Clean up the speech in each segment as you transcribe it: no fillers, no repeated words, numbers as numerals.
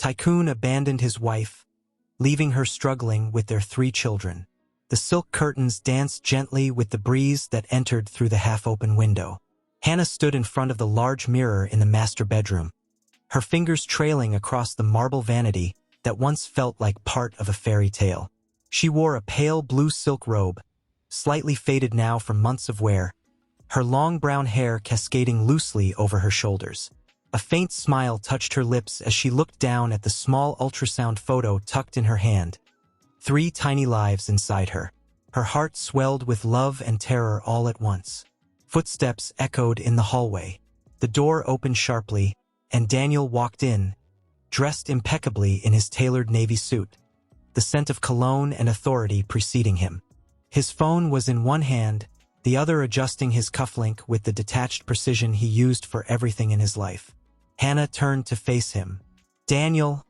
Tycoon abandoned his wife, leaving her struggling with their 3 children. The silk curtains danced gently with the breeze that entered through the half-open window. Hannah stood in front of the large mirror in the master bedroom, her fingers trailing across the marble vanity that once felt like part of a fairy tale. She wore a pale blue silk robe, slightly faded now from months of wear, her long brown hair cascading loosely over her shoulders. A faint smile touched her lips as she looked down at the small ultrasound photo tucked in her hand. 3 tiny lives inside her. Her heart swelled with love and terror all at once. Footsteps echoed in the hallway. The door opened sharply, and Daniel walked in, dressed impeccably in his tailored navy suit, the scent of cologne and authority preceding him. His phone was in one hand, the other adjusting his cufflink with the detached precision he used for everything in his life. Hannah turned to face him. "Daniel,"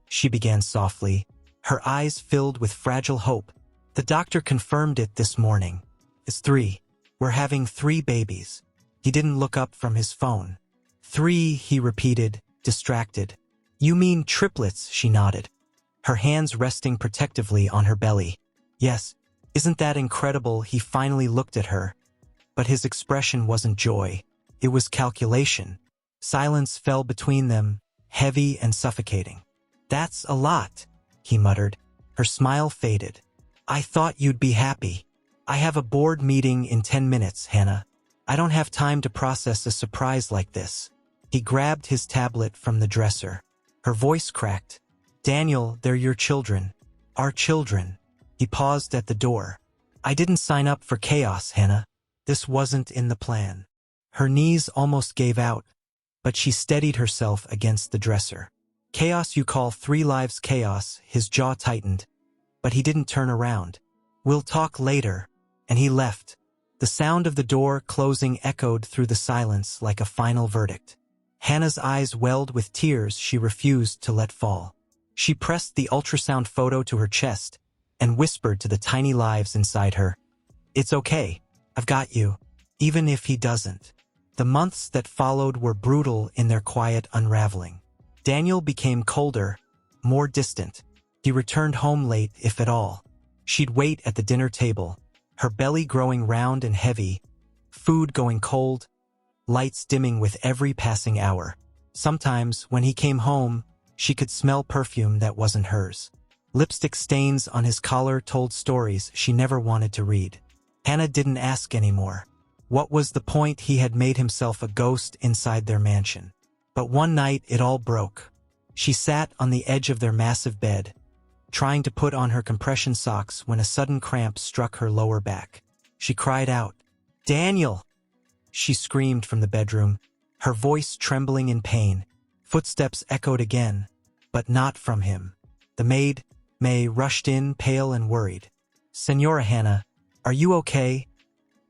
she began softly, her eyes filled with fragile hope. "The doctor confirmed it this morning. It's 3. We're having 3 babies." He didn't look up from his phone. 3, he repeated, distracted. "You mean triplets," she nodded, her hands resting protectively on her belly. "Yes, isn't that incredible?" He finally looked at her, but his expression wasn't joy. It was calculation. Silence fell between them, heavy and suffocating. "That's a lot," he muttered. Her smile faded. "I thought you'd be happy." "I have a board meeting in 10 minutes, Hannah. I don't have time to process a surprise like this." He grabbed his tablet from the dresser. Her voice cracked. "Daniel, they're your children. Our children." He paused at the door. "I didn't sign up for chaos, Hannah. This wasn't in the plan." Her knees almost gave out, but she steadied herself against the dresser. "Chaos you call 3 lives chaos?" His jaw tightened, but he didn't turn around. "We'll talk later," and he left. The sound of the door closing echoed through the silence like a final verdict. Hannah's eyes welled with tears she refused to let fall. She pressed the ultrasound photo to her chest and whispered to the tiny lives inside her, "It's okay. I've got you, even if he doesn't." The months that followed were brutal in their quiet unraveling. Daniel became colder, more distant. He returned home late, if at all. She'd wait at the dinner table, her belly growing round and heavy, food going cold, lights dimming with every passing hour. Sometimes, when he came home, she could smell perfume that wasn't hers. Lipstick stains on his collar told stories she never wanted to read. Hannah didn't ask anymore. What was the point? He had made himself a ghost inside their mansion. But one night it all broke. She sat on the edge of their massive bed, trying to put on her compression socks when a sudden cramp struck her lower back. She cried out, "Daniel!" She screamed from the bedroom, her voice trembling in pain. Footsteps echoed again, but not from him. The maid, May, rushed in, pale and worried. "Senora Hannah, are you okay?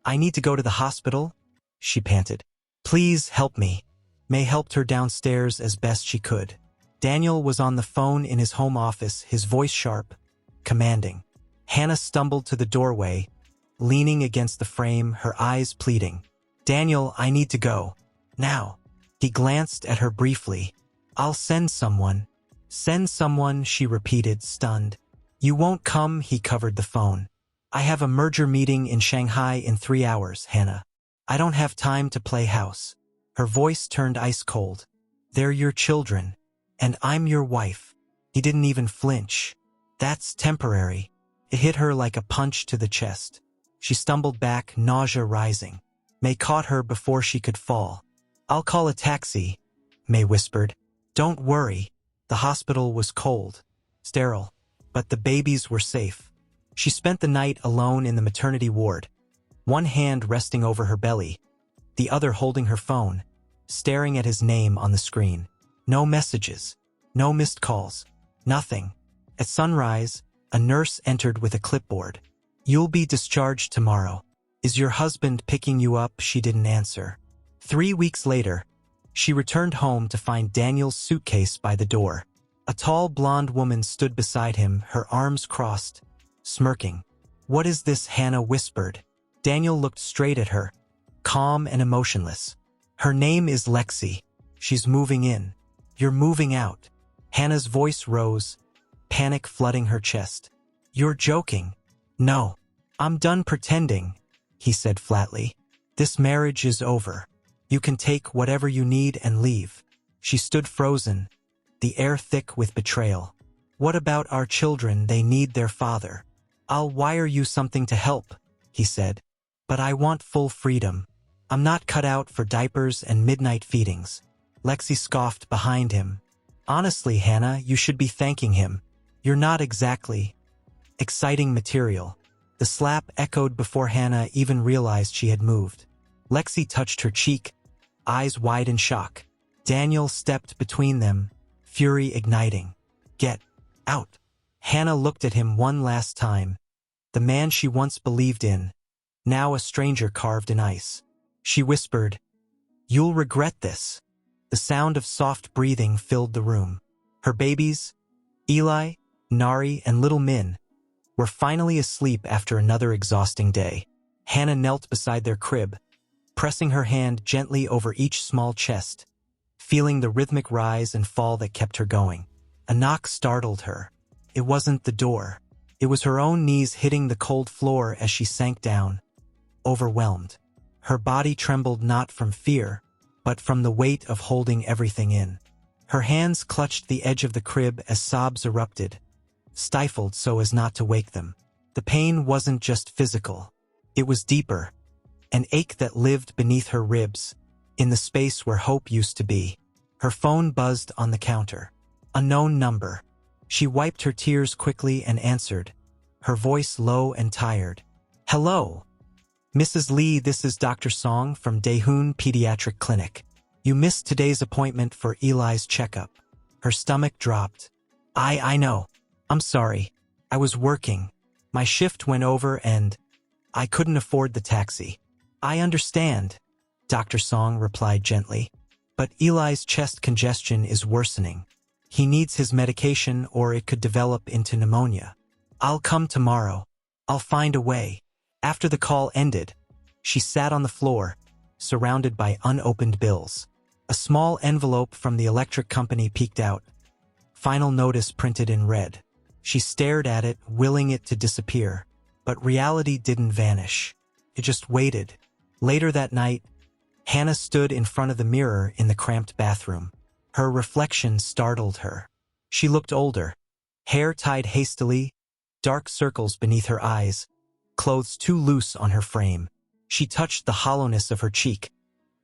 I need to go to the hospital," she panted. "Please help me." May helped her downstairs as best she could. Daniel was on the phone in his home office, his voice sharp, commanding. Hannah stumbled to the doorway, leaning against the frame, her eyes pleading. "Daniel, I need to go. Now." He glanced at her briefly. "I'll send someone." "Send someone," she repeated, stunned. "You won't come," he covered the phone. "I have a merger meeting in Shanghai in 3 hours, Hannah. I don't have time to play house." Her voice turned ice cold. "They're your children, and I'm your wife." He didn't even flinch. "That's temporary." It hit her like a punch to the chest. She stumbled back, nausea rising. May caught her before she could fall. "I'll call a taxi," May whispered. "Don't worry." The hospital was cold, sterile, but the babies were safe. She spent the night alone in the maternity ward, one hand resting over her belly, the other holding her phone, staring at his name on the screen. No messages, no missed calls, nothing. At sunrise, a nurse entered with a clipboard. "You'll be discharged tomorrow. Is your husband picking you up?" She didn't answer. 3 weeks later, she returned home to find Daniel's suitcase by the door. A tall blonde woman stood beside him, her arms crossed, smirking. "What is this?" Hannah whispered. Daniel looked straight at her, calm and emotionless. "Her name is Lexi. She's moving in. You're moving out." Hannah's voice rose, panic flooding her chest. You're joking. No. I'm done pretending, he said flatly. This marriage is over. You can take whatever you need and leave. She stood frozen, the air thick with betrayal. What about our children? They need their father. I'll wire you something to help, he said. But I want full freedom. I'm not cut out for diapers and midnight feedings. Lexi scoffed behind him. Honestly, Hannah, you should be thanking him. You're not exactly exciting material. The slap echoed before Hannah even realized she had moved. Lexi touched her cheek, eyes wide in shock. Daniel stepped between them, fury igniting. Get out. Hannah looked at him one last time. The man she once believed in, now a stranger carved in ice. She whispered, You'll regret this. The sound of soft breathing filled the room. Her babies, Eli, Nari, and little Min, were finally asleep after another exhausting day. Hannah knelt beside their crib, pressing her hand gently over each small chest, feeling the rhythmic rise and fall that kept her going. A knock startled her. It wasn't the door. It was her own knees hitting the cold floor as she sank down, overwhelmed. Her body trembled not from fear, but from the weight of holding everything in. Her hands clutched the edge of the crib as sobs erupted, stifled so as not to wake them. The pain wasn't just physical. It was deeper, an ache that lived beneath her ribs, in the space where hope used to be. Her phone buzzed on the counter. Unknown number. She wiped her tears quickly and answered, her voice low and tired. Hello. Mrs. Lee, this is Dr. Song from Daehoon Pediatric Clinic. You missed today's appointment for Eli's checkup. Her stomach dropped. I know. I'm sorry. I was working. My shift went over and I couldn't afford the taxi. I understand, Dr. Song replied gently. But Eli's chest congestion is worsening. He needs his medication or it could develop into pneumonia. I'll come tomorrow. I'll find a way. After the call ended, she sat on the floor, surrounded by unopened bills. A small envelope from the electric company peeked out. Final notice printed in red. She stared at it, willing it to disappear. But reality didn't vanish. It just waited. Later that night, Hannah stood in front of the mirror in the cramped bathroom. Her reflection startled her. She looked older, hair tied hastily, dark circles beneath her eyes, clothes too loose on her frame. She touched the hollowness of her cheek,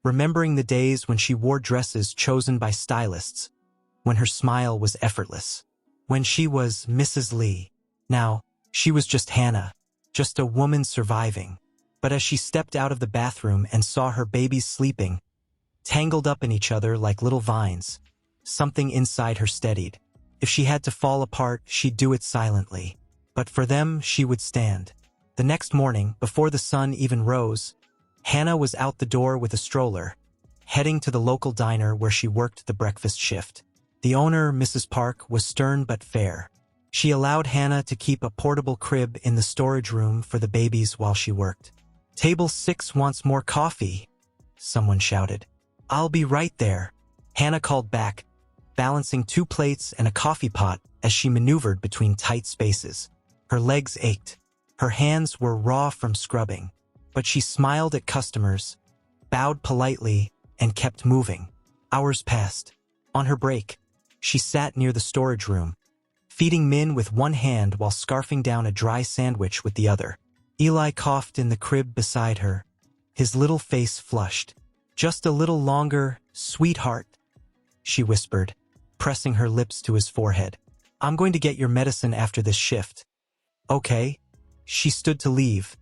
remembering the days when she wore dresses chosen by stylists, when her smile was effortless, when she was Mrs. Lee. Now, she was just Hannah, just a woman surviving. But as she stepped out of the bathroom and saw her babies sleeping, tangled up in each other like little vines, something inside her steadied. If she had to fall apart, she'd do it silently. But for them, she would stand. The next morning, before the sun even rose, Hannah was out the door with a stroller, heading to the local diner where she worked the breakfast shift. The owner, Mrs. Park, was stern but fair. She allowed Hannah to keep a portable crib in the storage room for the babies while she worked. Table 6 wants more coffee, someone shouted. I'll be right there, Hannah called back, balancing 2 plates and a coffee pot as she maneuvered between tight spaces. Her legs ached. Her hands were raw from scrubbing, but she smiled at customers, bowed politely, and kept moving. Hours passed. On her break, she sat near the storage room, feeding Min with one hand while scarfing down a dry sandwich with the other. Eli coughed in the crib beside her, his little face flushed. Just a little longer, sweetheart, she whispered, pressing her lips to his forehead. I'm going to get your medicine after this shift. Okay. She stood to leave,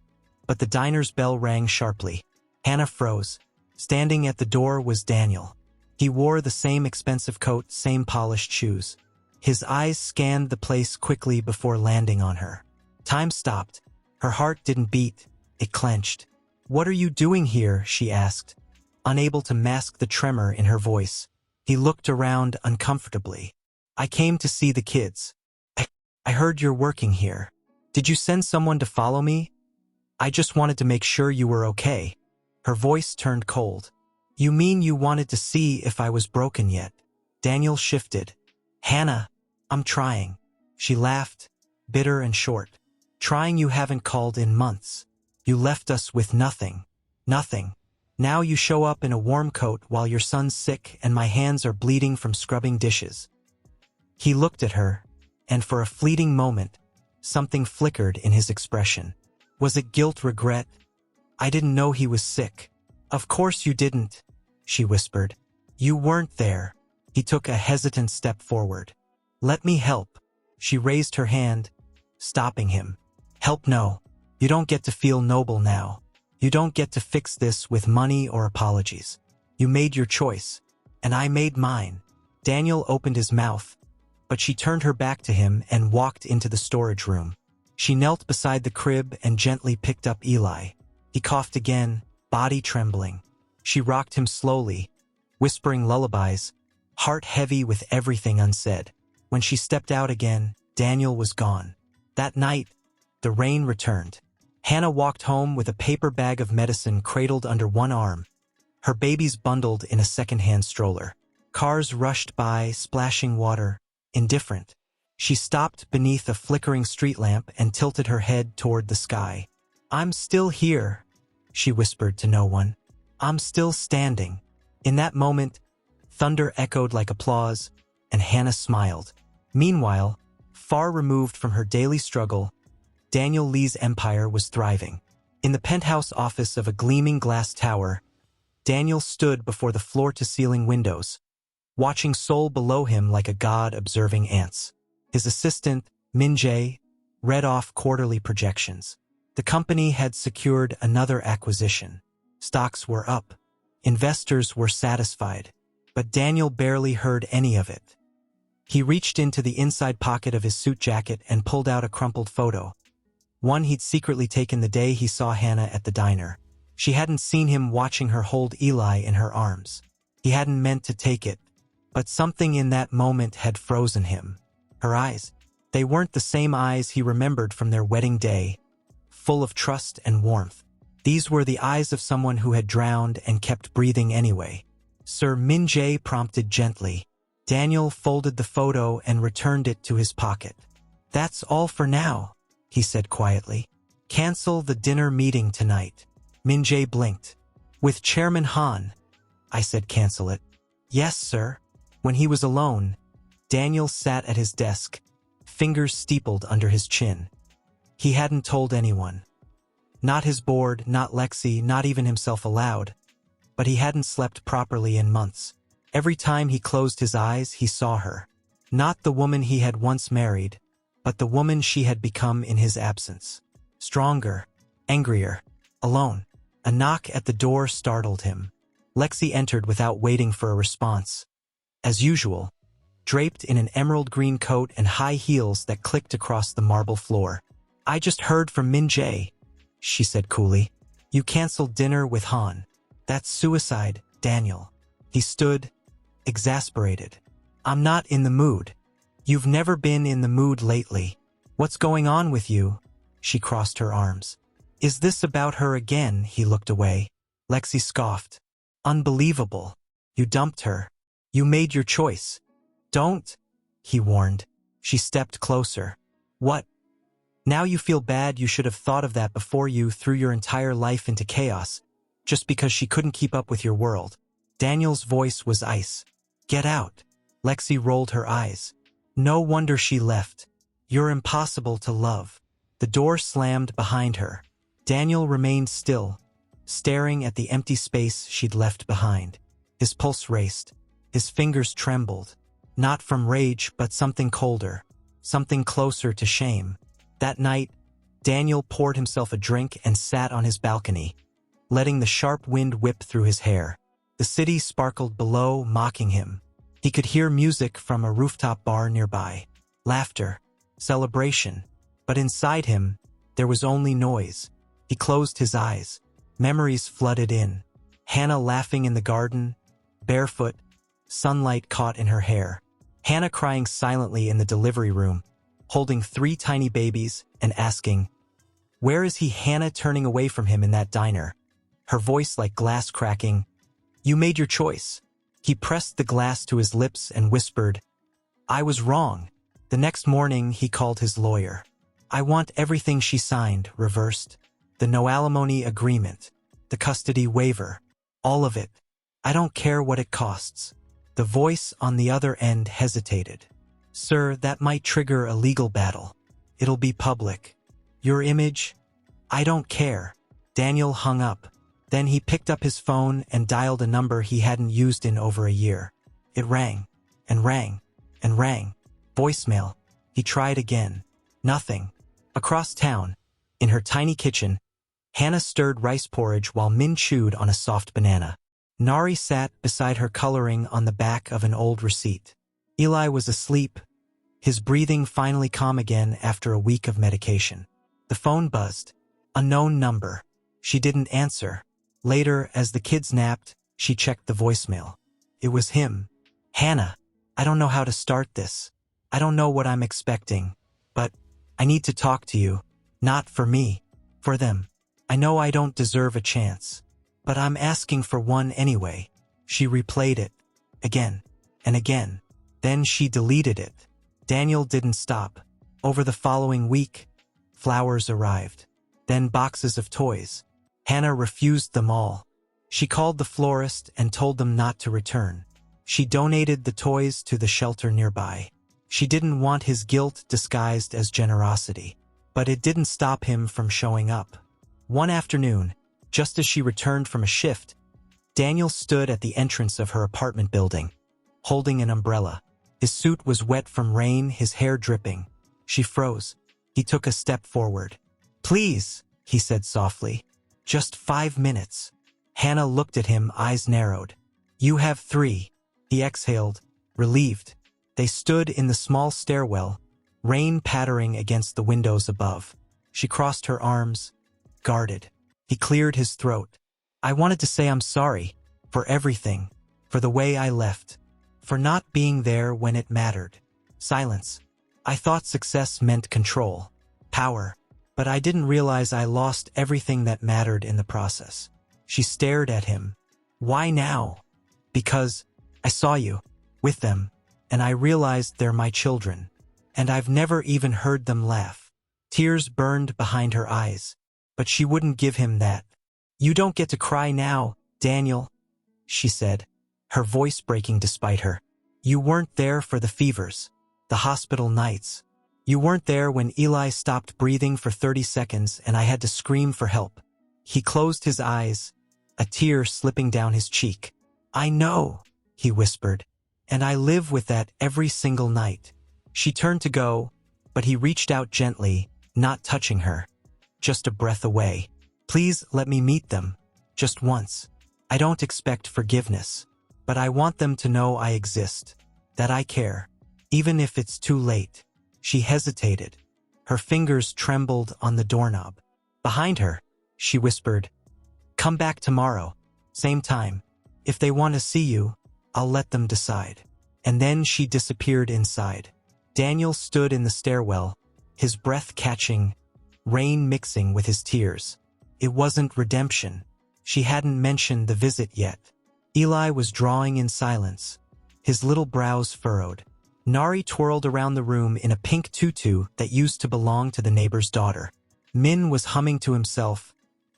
but the diner's bell rang sharply. Hannah froze. Standing at the door was Daniel. He wore the same expensive coat, same polished shoes. His eyes scanned the place quickly before landing on her. Time stopped. Her heart didn't beat, it clenched. What are you doing here? She asked, unable to mask the tremor in her voice. He looked around uncomfortably. I came to see the kids. I heard you're working here. Did you send someone to follow me? I just wanted to make sure you were okay. Her voice turned cold. You mean you wanted to see if I was broken yet? Daniel shifted, Hannah, I'm trying. She laughed, bitter and short. Trying? You haven't called in months. You left us with nothing. Nothing. Now you show up in a warm coat while your son's sick and my hands are bleeding from scrubbing dishes. He looked at her, and for a fleeting moment, something flickered in his expression. Was it guilt, regret? I didn't know he was sick. Of course you didn't, she whispered. You weren't there. He took a hesitant step forward. Let me help. She raised her hand, stopping him. Help? No. You don't get to feel noble now. You don't get to fix this with money or apologies. You made your choice, and I made mine. Daniel opened his mouth, but she turned her back to him and walked into the storage room. She knelt beside the crib and gently picked up Eli. He coughed again, body trembling. She rocked him slowly, whispering lullabies, heart heavy with everything unsaid. When she stepped out again, Daniel was gone. That night, the rain returned. Hannah walked home with a paper bag of medicine cradled under one arm, her babies bundled in a second-hand stroller. Cars rushed by, splashing water, indifferent. She stopped beneath a flickering street lamp and tilted her head toward the sky. I'm still here, she whispered to no one. I'm still standing. In that moment, thunder echoed like applause, and Hannah smiled. Meanwhile, far removed from her daily struggle, Daniel Lee's empire was thriving. In the penthouse office of a gleaming glass tower, Daniel stood before the floor-to-ceiling windows, watching Seoul below him like a god observing ants. His assistant, Min Jae, read off quarterly projections. The company had secured another acquisition. Stocks were up. Investors were satisfied. But Daniel barely heard any of it. He reached into the inside pocket of his suit jacket and pulled out a crumpled photo. One he'd secretly taken the day he saw Hannah at the diner. She hadn't seen him watching her hold Eli in her arms. He hadn't meant to take it, but something in that moment had frozen him. Her eyes. They weren't the same eyes he remembered from their wedding day, full of trust and warmth. These were the eyes of someone who had drowned and kept breathing anyway. Sir, Min Jae prompted gently. Daniel folded the photo and returned it to his pocket. That's all for now, he said quietly. Cancel the dinner meeting tonight. Min Jae blinked. With Chairman Han, I said cancel it. Yes, sir. When he was alone, Daniel sat at his desk, fingers steepled under his chin. He hadn't told anyone. Not his board, not Lexi, not even himself aloud. But he hadn't slept properly in months. Every time he closed his eyes, he saw her. Not the woman he had once married, but the woman she had become in his absence. Stronger, angrier, alone. A knock at the door startled him. Lexi entered without waiting for a response. As usual, draped in an emerald green coat and high heels that clicked across the marble floor. I just heard from Min Jae, she said coolly. You canceled dinner with Han. That's suicide, Daniel. He stood, exasperated. I'm not in the mood. You've never been in the mood lately. What's going on with you? She crossed her arms. Is this about her again? He looked away. Lexi scoffed. Unbelievable. You dumped her. You made your choice. Don't, he warned. She stepped closer. What? Now you feel bad? You should have thought of that before you threw your entire life into chaos, just because she couldn't keep up with your world. Daniel's voice was ice. Get out. Lexi rolled her eyes. No wonder she left. You're impossible to love. The door slammed behind her. Daniel remained still, staring at the empty space she'd left behind. His pulse raced. His fingers trembled. Not from rage, but something colder. Something closer to shame. That night, Daniel poured himself a drink and sat on his balcony, letting the sharp wind whip through his hair. The city sparkled below, mocking him. He could hear music from a rooftop bar nearby. Laughter. Celebration. But inside him, there was only noise. He closed his eyes. Memories flooded in. Hannah laughing in the garden, barefoot, sunlight caught in her hair. Hannah crying silently in the delivery room, holding 3 tiny babies and asking, where is he? Hannah turning away from him in that diner, her voice like glass cracking. You made your choice. He pressed the glass to his lips and whispered, I was wrong. The next morning, he called his lawyer. I want everything she signed reversed. The no alimony agreement, the custody waiver, all of it. I don't care what it costs. The voice on the other end hesitated. Sir, that might trigger a legal battle. It'll be public. Your image? I don't care. Daniel hung up. Then he picked up his phone and dialed a number he hadn't used in over a year. It rang, and rang, and rang. Voicemail. He tried again. Nothing. Across town, in her tiny kitchen, Hannah stirred rice porridge while Min chewed on a soft banana. Nari sat beside her coloring on the back of an old receipt. Eli was asleep, his breathing finally calm again after a week of medication. The phone buzzed. Unknown number. She didn't answer. Later, as the kids napped, she checked the voicemail. It was him. Hannah, I don't know how to start this. I don't know what I'm expecting. But I need to talk to you. Not for me. For them. I know I don't deserve a chance. But I'm asking for one anyway. She replayed it. Again. And again. Then she deleted it. Daniel didn't stop. Over the following week, flowers arrived. Then boxes of toys. Hannah refused them all. She called the florist and told them not to return. She donated the toys to the shelter nearby. She didn't want his guilt disguised as generosity. But it didn't stop him from showing up. One afternoon, just as she returned from a shift, Daniel stood at the entrance of her apartment building, holding an umbrella. His suit was wet from rain, his hair dripping. She froze. He took a step forward. Please, he said softly. Just 5 minutes. Hannah looked at him, eyes narrowed. You have 3. He exhaled, relieved. They stood in the small stairwell, rain pattering against the windows above. She crossed her arms, guarded. He cleared his throat. I wanted to say I'm sorry, for everything, for the way I left, for not being there when it mattered. Silence. I thought success meant control, power, but I didn't realize I lost everything that mattered in the process. She stared at him. Why now? Because I saw you, with them, and I realized they're my children, and I've never even heard them laugh. Tears burned behind her eyes, but she wouldn't give him that. You don't get to cry now, Daniel, she said, her voice breaking despite her. You weren't there for the fevers, the hospital nights. You weren't there when Eli stopped breathing for 30 seconds and I had to scream for help. He closed his eyes, a tear slipping down his cheek. I know, he whispered, and I live with that every single night. She turned to go, but he reached out gently, not touching her. Just a breath away. Please let me meet them. Just once. I don't expect forgiveness, but I want them to know I exist, that I care, even if it's too late. She hesitated. Her fingers trembled on the doorknob. Behind her, she whispered, come back tomorrow, same time. If they want to see you, I'll let them decide. And then she disappeared inside. Daniel stood in the stairwell, his breath catching, rain mixing with his tears. It wasn't redemption. She hadn't mentioned the visit yet. Eli was drawing in silence, his little brows furrowed. Nari twirled around the room in a pink tutu that used to belong to the neighbor's daughter. Min was humming to himself,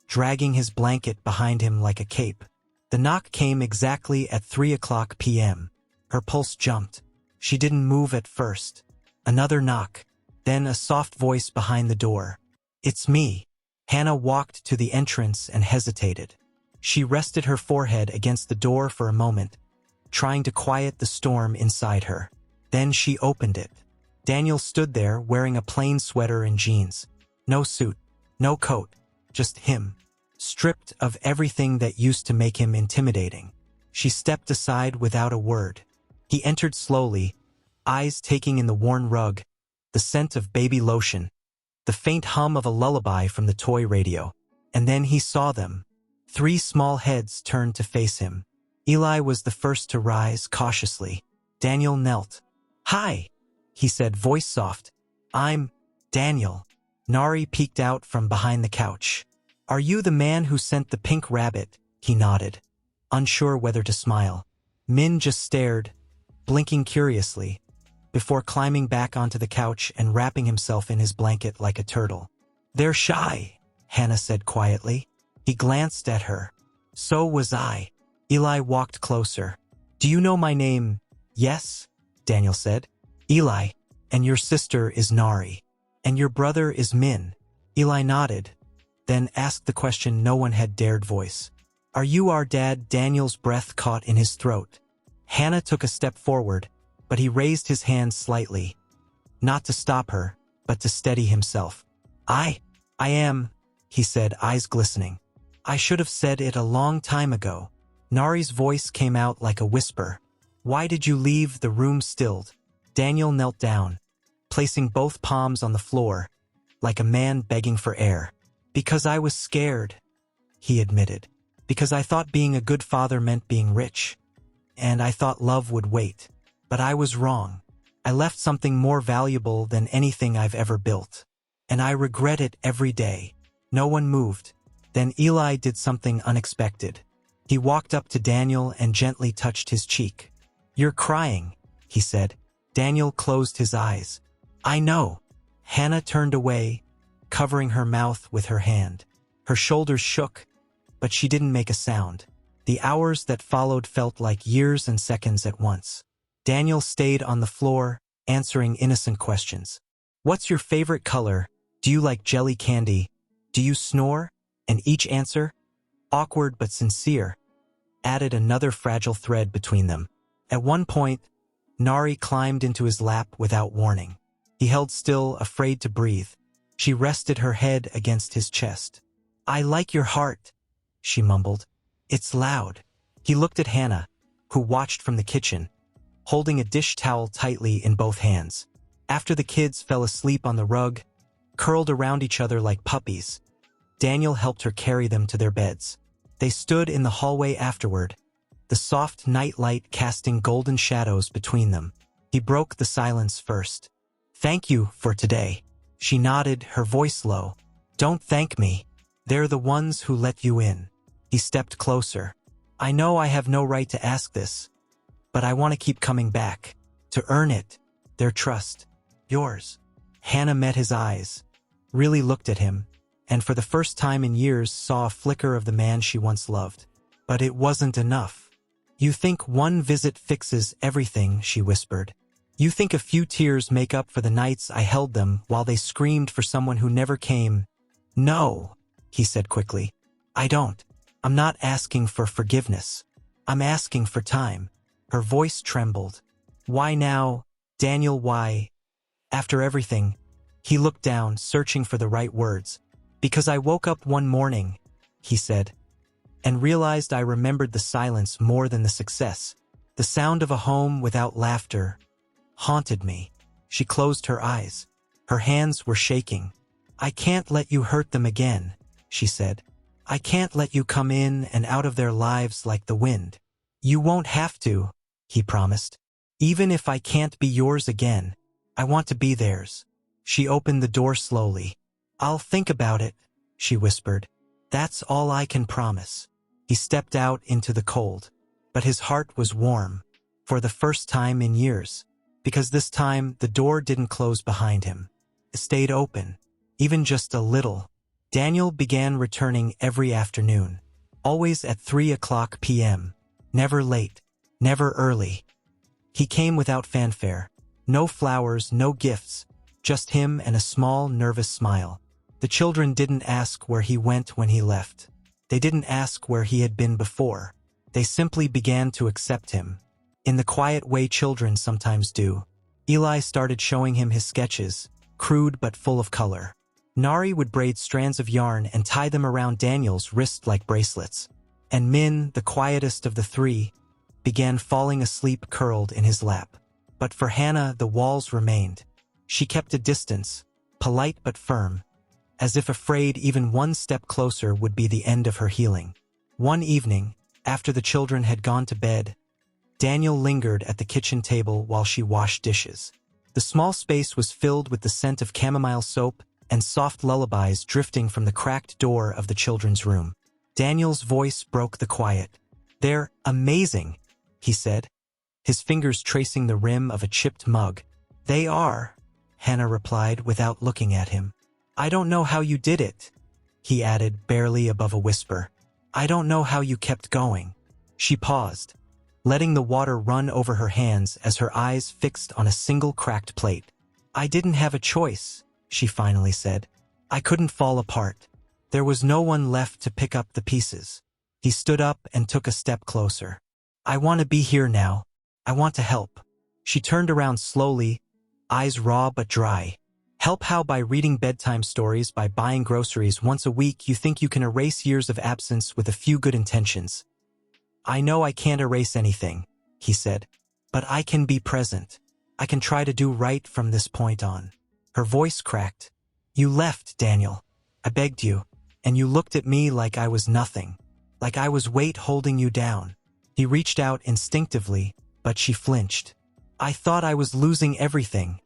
dragging his blanket behind him like a cape. The knock came exactly at 3:00 p.m. Her pulse jumped. She didn't move at first. Another knock, then a soft voice behind the door. It's me. Hannah walked to the entrance and hesitated. She rested her forehead against the door for a moment, trying to quiet the storm inside her. Then she opened it. Daniel stood there wearing a plain sweater and jeans. No suit, no coat, just him, stripped of everything that used to make him intimidating. She stepped aside without a word. He entered slowly, eyes taking in the worn rug, the scent of baby lotion, the faint hum of a lullaby from the toy radio. And then he saw them. 3 small heads turned to face him. Eli was the first to rise cautiously. Daniel knelt. Hi, he said, voice soft. I'm Daniel. Nari peeked out from behind the couch. Are you the man who sent the pink rabbit? He nodded, unsure whether to smile. Min just stared, blinking curiously. before climbing back onto the couch and wrapping himself in his blanket like a turtle. "They're shy," Hannah said quietly. He glanced at her. "So was I." Eli walked closer. "Do you know my name?" "Yes," Daniel said. "Eli, and your sister is Nari. And your brother is Min." Eli nodded, then asked the question no one had dared voice. "Are you our dad?" Daniel's breath caught in his throat. Hannah took a step forward, but he raised his hand slightly, not to stop her, but to steady himself. I am," he said, eyes glistening. "I should have said it a long time ago." Nari's voice came out like a whisper. "Why did you leave?" The room stilled. Daniel knelt down, placing both palms on the floor, like a man begging for air. "Because I was scared," he admitted. "Because I thought being a good father meant being rich. And I thought love would wait. But I was wrong. I left something more valuable than anything I've ever built. And I regret it every day." No one moved. Then Eli did something unexpected. He walked up to Daniel and gently touched his cheek. "You're crying," he said. Daniel closed his eyes. "I know." Hannah turned away, covering her mouth with her hand. Her shoulders shook, but she didn't make a sound. The hours that followed felt like years and seconds at once. Daniel stayed on the floor, answering innocent questions. "What's your favorite color? Do you like jelly candy? Do you snore?" And each answer, awkward but sincere, added another fragile thread between them. At one point, Nari climbed into his lap without warning. He held still, afraid to breathe. She rested her head against his chest. "I like your heart," she mumbled. "It's loud." He looked at Hannah, who watched from the kitchen, holding a dish towel tightly in both hands. After the kids fell asleep on the rug, curled around each other like puppies, Daniel helped her carry them to their beds. They stood in the hallway afterward, the soft night light casting golden shadows between them. He broke the silence first. "Thank you for today." She nodded, her voice low. "Don't thank me. They're the ones who let you in." He stepped closer. "I know I have no right to ask this, but I want to keep coming back. To earn it. Their trust. Yours." Hannah met his eyes, really looked at him, and for the first time in years saw a flicker of the man she once loved. But it wasn't enough. "You think one visit fixes everything," she whispered. "You think a few tears make up for the nights I held them while they screamed for someone who never came." "No," he said quickly. "I don't. I'm not asking for forgiveness. I'm asking for time." Her voice trembled. "Why now, Daniel, why? After everything?" He looked down, searching for the right words. "Because I woke up one morning," he said, "and realized I remembered the silence more than the success. The sound of a home without laughter haunted me." She closed her eyes. Her hands were shaking. "I can't let you hurt them again," she said. "I can't let you come in and out of their lives like the wind." "You won't have to," he promised. "Even if I can't be yours again, I want to be theirs." She opened the door slowly. "I'll think about it," she whispered. "That's all I can promise." He stepped out into the cold, but his heart was warm, for the first time in years, because this time the door didn't close behind him. It stayed open, even just a little. Daniel began returning every afternoon, always at 3 p.m., never late, never early. He came without fanfare, no flowers, no gifts, just him and a small, nervous smile. The children didn't ask where he went when he left. They didn't ask where he had been before. They simply began to accept him, in the quiet way children sometimes do. Eli started showing him his sketches, crude but full of color. Nari would braid strands of yarn and tie them around Daniel's wrist like bracelets. And Min, the quietest of the three, began falling asleep curled in his lap. But for Hannah, the walls remained. She kept a distance, polite but firm, as if afraid even one step closer would be the end of her healing. One evening, after the children had gone to bed, Daniel lingered at the kitchen table while she washed dishes. The small space was filled with the scent of chamomile soap and soft lullabies drifting from the cracked door of the children's room. Daniel's voice broke the quiet. "They're amazing," he said, his fingers tracing the rim of a chipped mug. They are, Hannah replied without looking at him. I don't know how you did it, he added barely above a whisper. I don't know how you kept going. She paused, letting the water run over her hands as her eyes fixed on a single cracked plate. I didn't have a choice, she finally said. I couldn't fall apart. There was no one left to pick up the pieces. He stood up and took a step closer. I want to be here now. I want to help. She turned around slowly, eyes raw but dry. Help how? By reading bedtime stories, by buying groceries once a week. You think you can erase years of absence with a few good intentions. I know I can't erase anything, he said, but I can be present. I can try to do right from this point on. Her voice cracked. You left, Daniel. I begged you, and you looked at me like I was nothing, like I was weight holding you down. He reached out instinctively, but she flinched. I thought I was losing everything,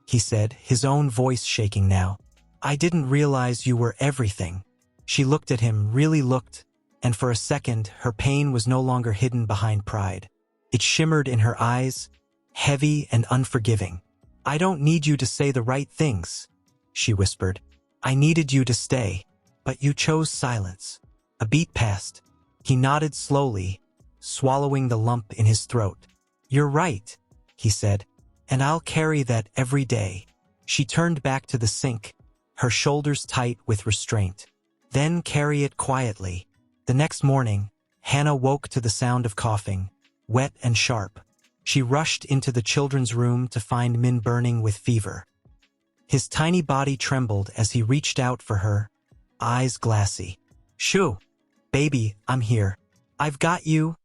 he said, his own voice shaking now. I didn't realize you were everything. She looked at him, really looked, and for a second her pain was no longer hidden behind pride. It shimmered in her eyes, heavy and unforgiving. I don't need you to say the right things, she whispered. I needed you to stay, but you chose silence. A beat passed. He nodded slowly, swallowing the lump in his throat. You're right, he said, and I'll carry that every day. She turned back to the sink, her shoulders tight with restraint. Then carry it quietly. The next morning, Hannah woke to the sound of coughing, wet and sharp. She rushed into the children's room to find Min burning with fever. His tiny body trembled as he reached out for her, eyes glassy. Shoo, baby, I'm here. I've got you,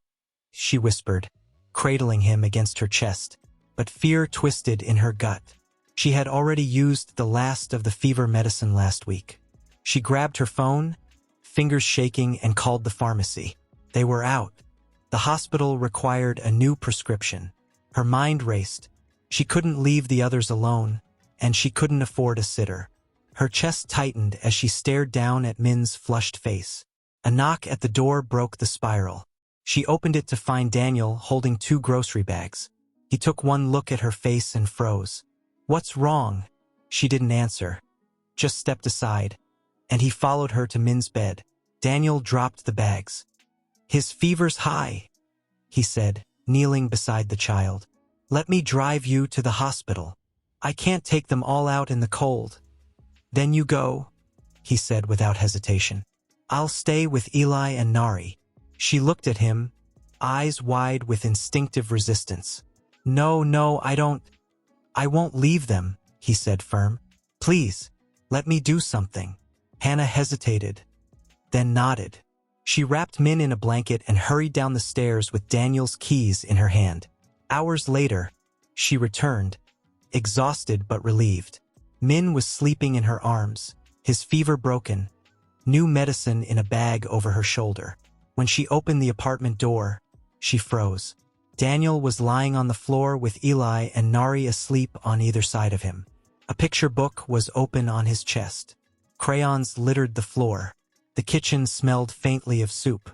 she whispered, cradling him against her chest, but fear twisted in her gut. She had already used the last of the fever medicine last week. She grabbed her phone, fingers shaking, and called the pharmacy. They were out. The hospital required a new prescription. Her mind raced. She couldn't leave the others alone, and she couldn't afford a sitter. Her chest tightened as she stared down at Min's flushed face. A knock at the door broke the spiral. She opened it to find Daniel holding 2 grocery bags. He took one look at her face and froze. What's wrong? She didn't answer, just stepped aside, and he followed her to Min's bed. Daniel dropped the bags. His fever's high, he said, kneeling beside the child. Let me drive you to the hospital. I can't take them all out in the cold. Then you go, he said without hesitation. I'll stay with Eli and Nari. She looked at him, eyes wide with instinctive resistance. No, I won't leave them, he said firm. Please, let me do something. Hannah hesitated, then nodded. She wrapped Min in a blanket and hurried down the stairs with Daniel's keys in her hand. Hours later, she returned, exhausted but relieved. Min was sleeping in her arms, his fever broken, new medicine in a bag over her shoulder. When she opened the apartment door, she froze. Daniel was lying on the floor with Eli and Nari asleep on either side of him. A picture book was open on his chest. Crayons littered the floor. The kitchen smelled faintly of soup.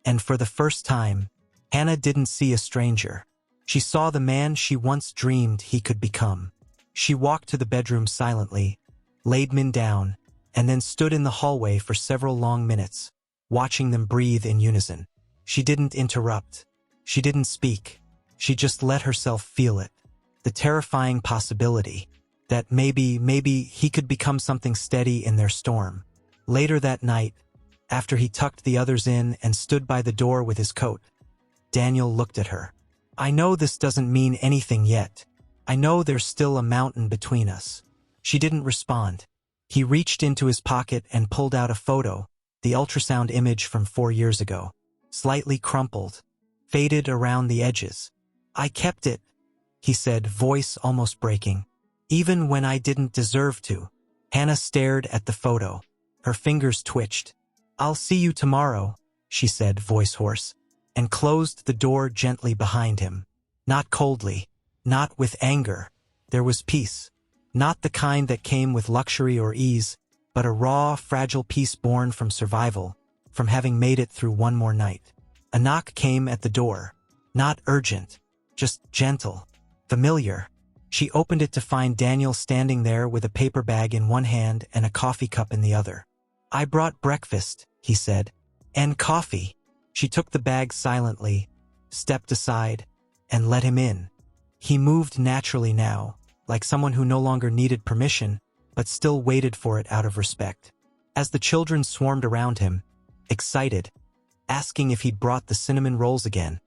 And for the first time, Hannah didn't see a stranger. She saw the man she once dreamed he could become. She walked to the bedroom silently, laid Min down, and then stood in the hallway for several long minutes, watching them breathe in unison. She didn't interrupt. She didn't speak. She just let herself feel it. The terrifying possibility that maybe he could become something steady in their storm. Later that night, after he tucked the others in and stood by the door with his coat, Daniel looked at her. I know this doesn't mean anything yet. I know there's still a mountain between us. She didn't respond. He reached into his pocket and pulled out a photo, the ultrasound image from 4 years ago, slightly crumpled, faded around the edges. I kept it, he said, voice almost breaking, even when I didn't deserve to. Hannah stared at the photo. Her fingers twitched. I'll see you tomorrow, she said, voice hoarse, and closed the door gently behind him. Not coldly, not with anger. There was peace. Not the kind that came with luxury or ease, but a raw, fragile peace born from survival, from having made it through one more night. A knock came at the door. Not urgent, just gentle, familiar. She opened it to find Daniel standing there with a paper bag in one hand and a coffee cup in the other. "I brought breakfast," he said. "And coffee." She took the bag silently, stepped aside, and let him in. He moved naturally now, like someone who no longer needed permission, but still waited for it out of respect. As the children swarmed around him, excited, asking if he'd brought the cinnamon rolls again,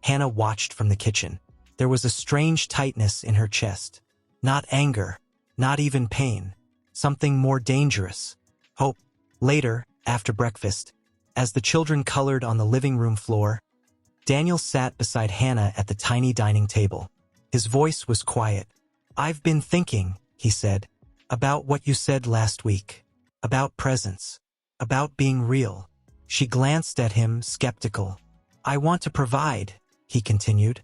Hannah watched from the kitchen. There was a strange tightness in her chest. Not anger, not even pain. Something more dangerous. Hope. Later, after breakfast, as the children colored on the living room floor, Daniel sat beside Hannah at the tiny dining table. His voice was quiet. "I've been thinking," he said, "about what you said last week. About presents. About being real." She glanced at him, skeptical. "I want to provide," he continued.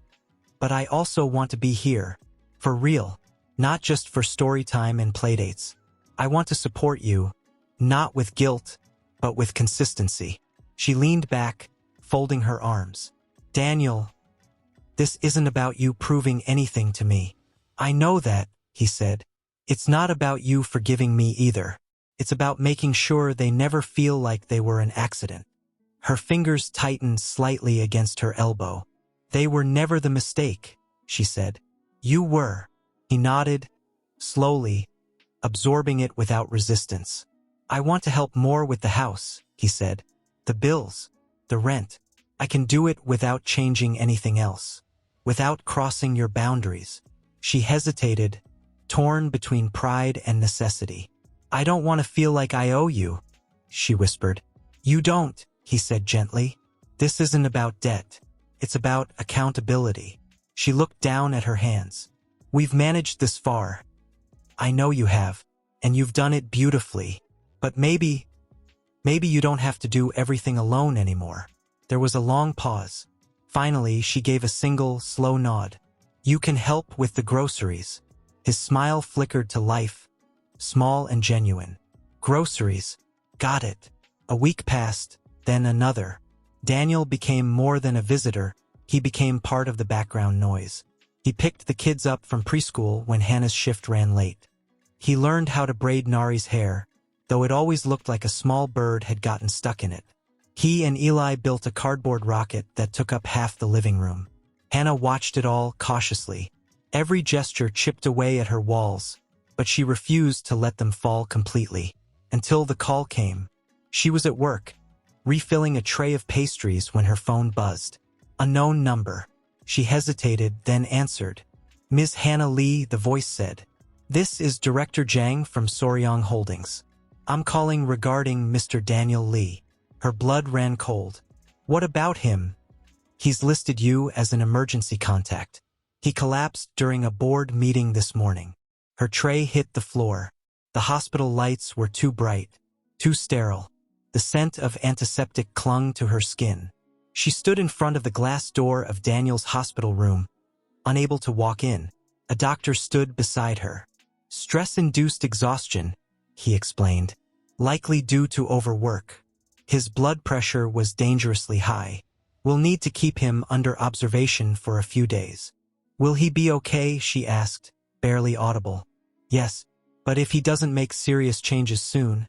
"But I also want to be here. For real. Not just for story time and playdates. I want to support you. Not with guilt, but with consistency." She leaned back, folding her arms. "Daniel, this isn't about you proving anything to me. I know that," he said. "It's not about you forgiving me either. It's about making sure they never feel like they were an accident." Her fingers tightened slightly against her elbow. "They were never the mistake," she said. "You were." He nodded, slowly, absorbing it without resistance. "I want to help more with the house," he said. "The bills, the rent. I can do it without changing anything else. Without crossing your boundaries." She hesitated, torn between pride and necessity. "I don't want to feel like I owe you," she whispered. "You don't," he said gently. "This isn't about debt. It's about accountability." She looked down at her hands. "We've managed this far. I know you have, and you've done it beautifully. But maybe you don't have to do everything alone anymore." There was a long pause. Finally, she gave a single, slow nod. "You can help with the groceries." His smile flickered to life, small and genuine. "Groceries. Got it." A week passed, then another. Daniel became more than a visitor. He became part of the background noise. He picked the kids up from preschool when Hannah's shift ran late. He learned how to braid Nari's hair, though it always looked like a small bird had gotten stuck in it. He and Eli built a cardboard rocket that took up half the living room. Hannah watched it all cautiously. Every gesture chipped away at her walls, but she refused to let them fall completely. Until the call came. She was at work, refilling a tray of pastries when her phone buzzed. Unknown number. She hesitated, then answered. "Ms. Hannah Lee," the voice said. "This is Director Zhang from Soryang Holdings. I'm calling regarding Mr. Daniel Lee." Her blood ran cold. "What about him?" "He's listed you as an emergency contact. He collapsed during a board meeting this morning." Her tray hit the floor. The hospital lights were too bright, too sterile. The scent of antiseptic clung to her skin. She stood in front of the glass door of Daniel's hospital room, unable to walk in. A doctor stood beside her. "Stress-induced exhaustion," he explained, "likely due to overwork. His blood pressure was dangerously high. We'll need to keep him under observation for a few days." "Will he be okay?" she asked, barely audible. "Yes, but if he doesn't make serious changes soon,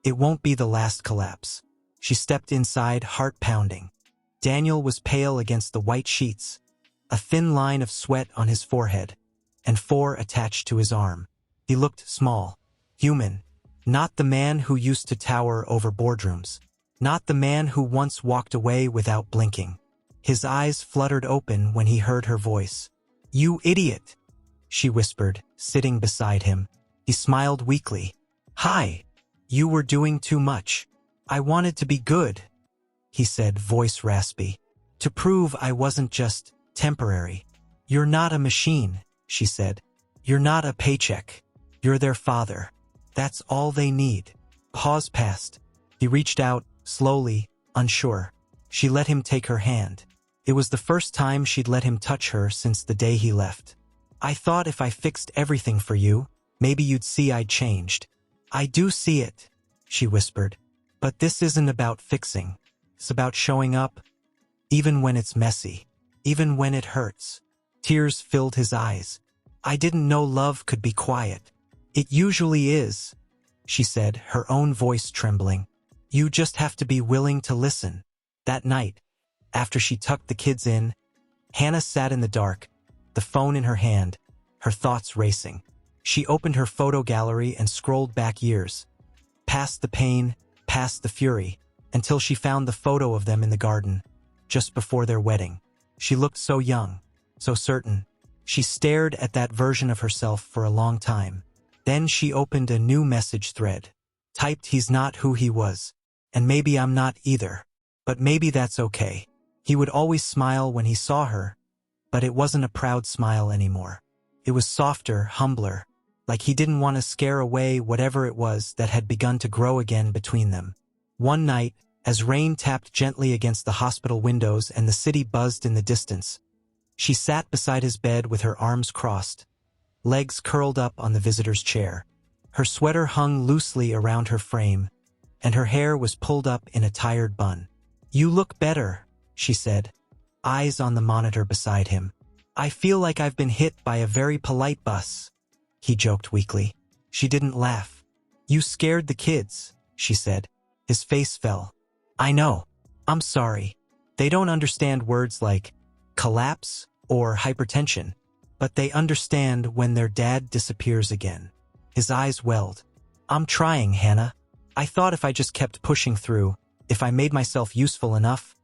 it won't be the last collapse." She stepped inside, heart pounding. Daniel was pale against the white sheets, a thin line of sweat on his forehead, and 4 attached to his arm. He looked small, human, not the man who used to tower over boardrooms, not the man who once walked away without blinking. His eyes fluttered open when he heard her voice. "You idiot," she whispered, sitting beside him. He smiled weakly. "Hi. You were doing too much. I wanted to be good," he said, voice raspy, "to prove I wasn't just temporary." "You're not a machine," she said. "You're not a paycheck. You're their father. That's all they need." Pause passed. He reached out, slowly, unsure. She let him take her hand. It was the first time she'd let him touch her since the day he left. "I thought if I fixed everything for you, maybe you'd see I'd changed." "I do see it," she whispered. "But this isn't about fixing. It's about showing up, even when it's messy, even when it hurts." Tears filled his eyes. I didn't know love could be quiet. It usually is, she said, her own voice trembling. You just have to be willing to listen. That night, after she tucked the kids in, Hannah sat in the dark, the phone in her hand, her thoughts racing. She opened her photo gallery and scrolled back years, past the pain, past the fury, until she found the photo of them in the garden, just before their wedding. She looked so young, so certain. She stared at that version of herself for a long time. Then she opened a new message thread. Typed, he's not who he was. And maybe I'm not either. But maybe that's okay. He would always smile when he saw her, but it wasn't a proud smile anymore. It was softer, humbler, like he didn't want to scare away whatever it was that had begun to grow again between them. One night, as rain tapped gently against the hospital windows and the city buzzed in the distance, she sat beside his bed with her arms crossed, legs curled up on the visitor's chair. Her sweater hung loosely around her frame, and her hair was pulled up in a tired bun. You look better, she said, eyes on the monitor beside him. I feel like I've been hit by a very polite bus, he joked weakly. She didn't laugh. You scared the kids, she said. His face fell. I know. I'm sorry. They don't understand words like collapse or hypertension, but they understand when their dad disappears again. His eyes welled. I'm trying, Hannah. I thought if I just kept pushing through, if I made myself useful enough.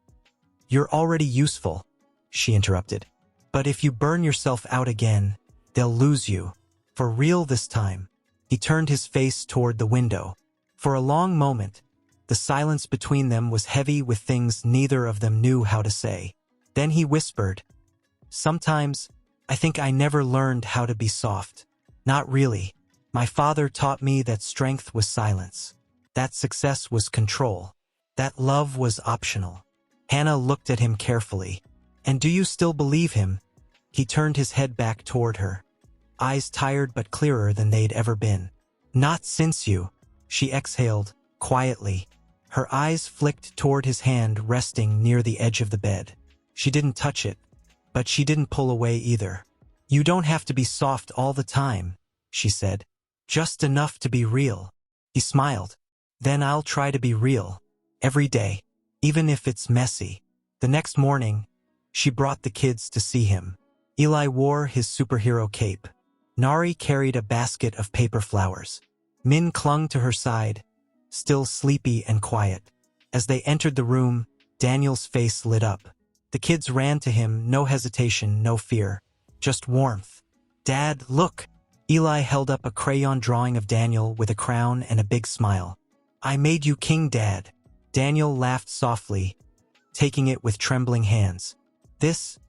You're already useful, she interrupted. But if you burn yourself out again, they'll lose you. For real this time. He turned his face toward the window. For a long moment, the silence between them was heavy with things neither of them knew how to say. Then he whispered, sometimes, I think I never learned how to be soft. Not really. My father taught me that strength was silence, that success was control, that love was optional. Hannah looked at him carefully. And do you still believe him? He turned his head back toward her, eyes tired but clearer than they'd ever been. Not since you, she exhaled, quietly. Her eyes flicked toward his hand resting near the edge of the bed. She didn't touch it, but she didn't pull away either. You don't have to be soft all the time, she said. Just enough to be real. He smiled. Then I'll try to be real. Every day. Even if it's messy. The next morning, she brought the kids to see him. Eli wore his superhero cape. Nari carried a basket of paper flowers. Min clung to her side, still sleepy and quiet. As they entered the room, Daniel's face lit up. The kids ran to him, no hesitation, no fear. Just warmth. Dad, look! Eli held up a crayon drawing of Daniel with a crown and a big smile. I made you king, Dad. Daniel laughed softly, taking it with trembling hands. This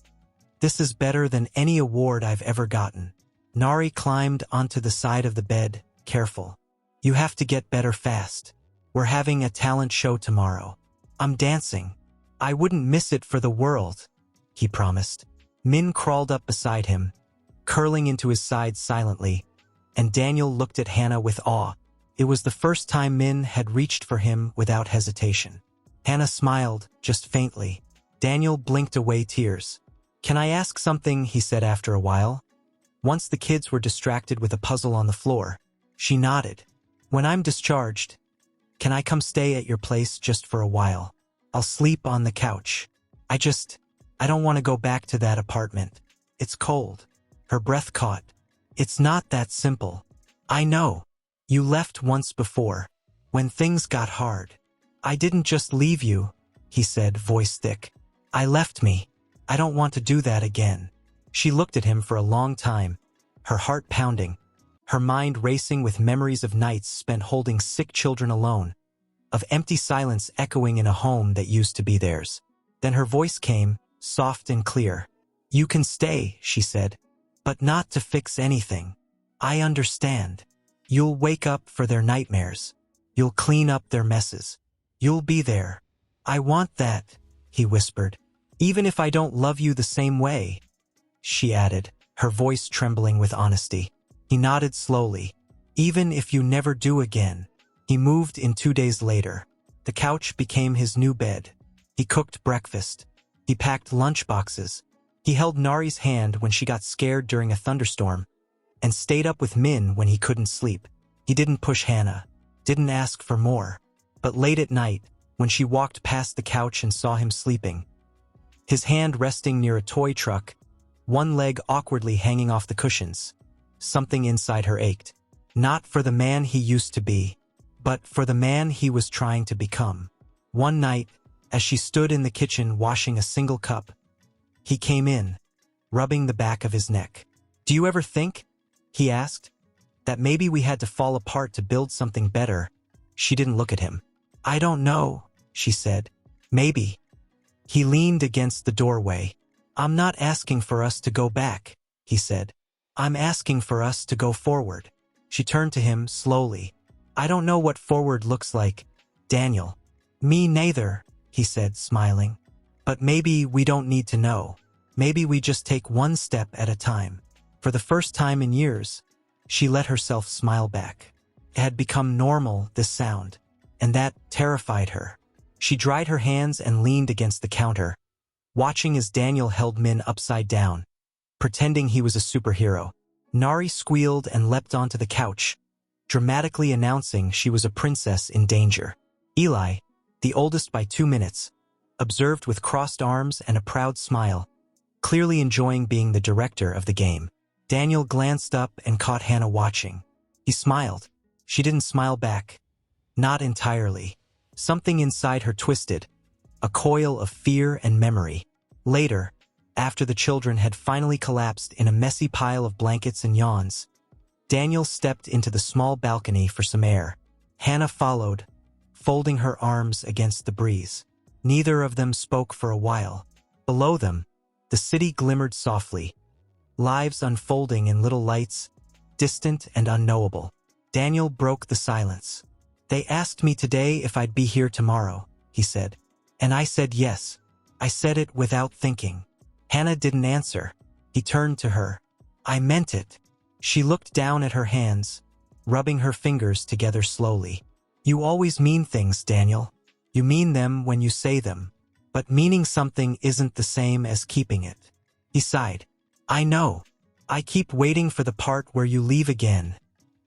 is better than any award I've ever gotten. Nari climbed onto the side of the bed, careful. You have to get better fast. We're having a talent show tomorrow. I'm dancing. I wouldn't miss it for the world, he promised. Min crawled up beside him, curling into his side silently, and Daniel looked at Hannah with awe. It was the first time Min had reached for him without hesitation. Hannah smiled, just faintly. Daniel blinked away tears. Can I ask something, he said after a while. Once the kids were distracted with a puzzle on the floor, she nodded. When I'm discharged, can I come stay at your place just for a while? I'll sleep on the couch. I don't want to go back to that apartment. It's cold. Her breath caught. It's not that simple. I know. You left once before, when things got hard. I didn't just leave you, he said, voice thick. I left me. I don't want to do that again. She looked at him for a long time, her heart pounding, her mind racing with memories of nights spent holding sick children alone, of empty silence echoing in a home that used to be theirs. Then her voice came, soft and clear. You can stay, she said, but not to fix anything. I understand. You'll wake up for their nightmares. You'll clean up their messes. You'll be there. I want that, he whispered. Even if I don't love you the same way, she added, her voice trembling with honesty. He nodded slowly. Even if you never do again. He moved in 2 days later. The couch became his new bed. He cooked breakfast. He packed lunch boxes. He held Nari's hand when she got scared during a thunderstorm, and stayed up with Min when he couldn't sleep. He didn't push Hannah, didn't ask for more. But late at night, when she walked past the couch and saw him sleeping, his hand resting near a toy truck, one leg awkwardly hanging off the cushions, something inside her ached. Not for the man he used to be, but for the man he was trying to become. One night, as she stood in the kitchen washing a single cup, he came in, rubbing the back of his neck. "Do you ever think," he asked, "that maybe we had to fall apart to build something better?" She didn't look at him. "I don't know," she said. "Maybe." He leaned against the doorway. "I'm not asking for us to go back," he said. "I'm asking for us to go forward." She turned to him slowly. "I don't know what forward looks like, Daniel." "Me neither," he said, smiling. "But maybe we don't need to know. Maybe we just take one step at a time." For the first time in years, she let herself smile back. It had become normal, this sound, and that terrified her. She dried her hands and leaned against the counter, watching as Daniel held Min upside down, pretending he was a superhero. Nari squealed and leapt onto the couch, dramatically announcing she was a princess in danger. Eli, the oldest by 2 minutes, observed with crossed arms and a proud smile, clearly enjoying being the director of the game. Daniel glanced up and caught Hannah watching. He smiled. She didn't smile back. Not entirely. Something inside her twisted, a coil of fear and memory. Later, after the children had finally collapsed in a messy pile of blankets and yawns, Daniel stepped into the small balcony for some air. Hannah followed, folding her arms against the breeze. Neither of them spoke for a while. Below them, the city glimmered softly, lives unfolding in little lights, distant and unknowable. Daniel broke the silence. "They asked me today if I'd be here tomorrow," he said. "And I said yes. I said it without thinking." Hannah didn't answer. He turned to her. "I meant it." She looked down at her hands, rubbing her fingers together slowly. "You always mean things, Daniel. You mean them when you say them. But meaning something isn't the same as keeping it." He sighed. "I know. I keep waiting for the part where you leave again,"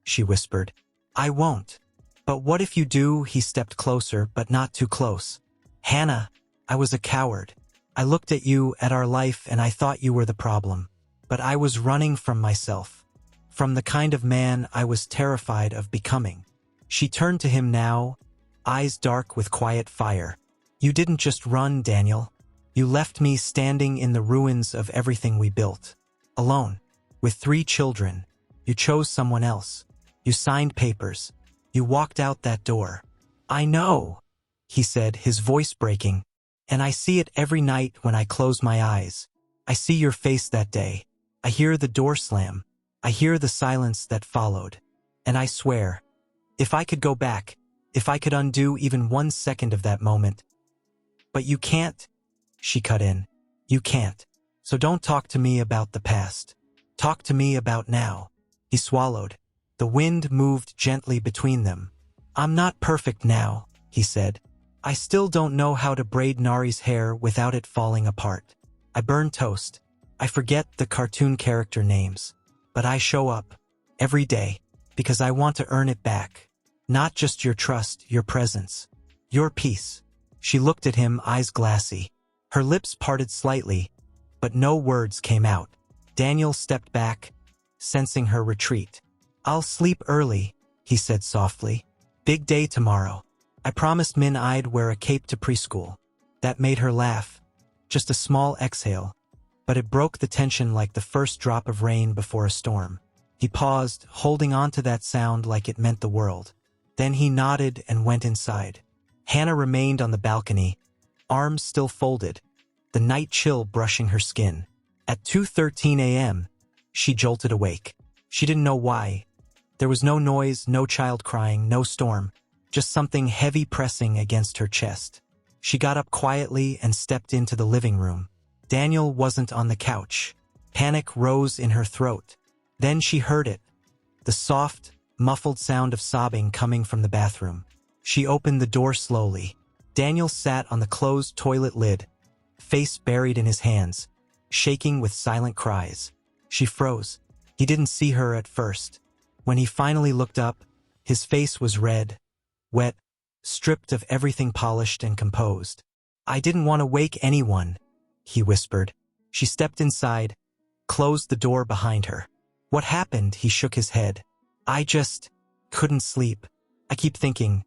she whispered. "I won't." "But what if you do?" He stepped closer, but not too close. "Hannah, I was a coward. I looked at you, at our life, and I thought you were the problem. But I was running from myself, from the kind of man I was terrified of becoming." She turned to him now, eyes dark with quiet fire. "You didn't just run, Daniel. You left me standing in the ruins of everything we built. Alone, with 3 children. You chose someone else. You signed papers. You walked out that door." "I know," he said, his voice breaking. "And I see it every night when I close my eyes. I see your face that day. I hear the door slam. I hear the silence that followed. And I swear, if I could go back, if I could undo even 1 second of that moment." "But you can't," she cut in. "You can't. So don't talk to me about the past. Talk to me about now." He swallowed. The wind moved gently between them. "I'm not perfect now," he said. "I still don't know how to braid Nari's hair without it falling apart. I burn toast. I forget the cartoon character names. But I show up, every day, because I want to earn it back. Not just your trust, your presence. Your peace." She looked at him, eyes glassy. Her lips parted slightly, but no words came out. Daniel stepped back, sensing her retreat. "I'll sleep early," he said softly. "Big day tomorrow. I promised Min I'd wear a cape to preschool." That made her laugh. Just a small exhale, but it broke the tension like the first drop of rain before a storm. He paused, holding on to that sound like it meant the world. Then he nodded and went inside. Hannah remained on the balcony, arms still folded, the night chill brushing her skin. At 2:13 a.m., she jolted awake. She didn't know why. There was no noise, no child crying, no storm, just something heavy pressing against her chest. She got up quietly and stepped into the living room. Daniel wasn't on the couch. Panic rose in her throat. Then she heard it, the soft, muffled sound of sobbing coming from the bathroom. She opened the door slowly. Daniel sat on the closed toilet lid, face buried in his hands, shaking with silent cries. She froze. He didn't see her at first. When he finally looked up, his face was red, wet, stripped of everything polished and composed. "I didn't want to wake anyone," he whispered. She stepped inside, closed the door behind her. "What happened?" He shook his head. "I just couldn't sleep. I keep thinking,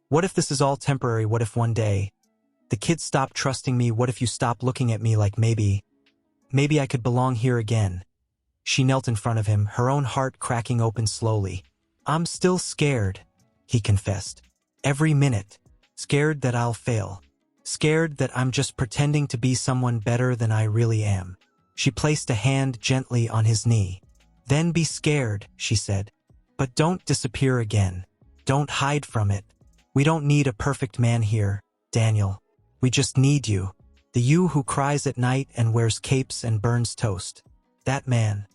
what if this is all temporary? What if one day the kids stop trusting me? What if you stop looking at me like maybe I could belong here again?" She knelt in front of him, her own heart cracking open slowly. "I'm still scared," he confessed. "Every minute. Scared that I'll fail. Scared that I'm just pretending to be someone better than I really am." She placed a hand gently on his knee. "Then be scared," she said. "But don't disappear again. Don't hide from it. We don't need a perfect man here, Daniel. We just need you. The you who cries at night and wears capes and burns toast. That man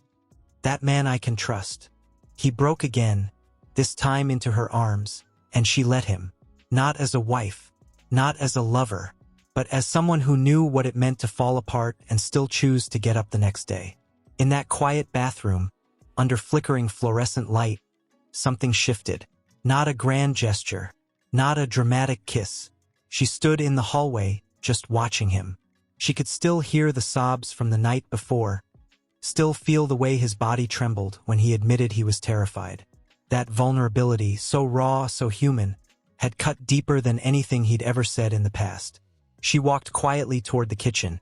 I can trust." He broke again, this time into her arms, and she let him. Not as a wife, not as a lover, but as someone who knew what it meant to fall apart and still choose to get up the next day. In that quiet bathroom, under flickering fluorescent light, something shifted. Not a grand gesture, not a dramatic kiss. She stood in the hallway, just watching him. She could still hear the sobs from the night before, still feel the way his body trembled when he admitted he was terrified. That vulnerability, so raw, so human, had cut deeper than anything he'd ever said in the past. She walked quietly toward the kitchen,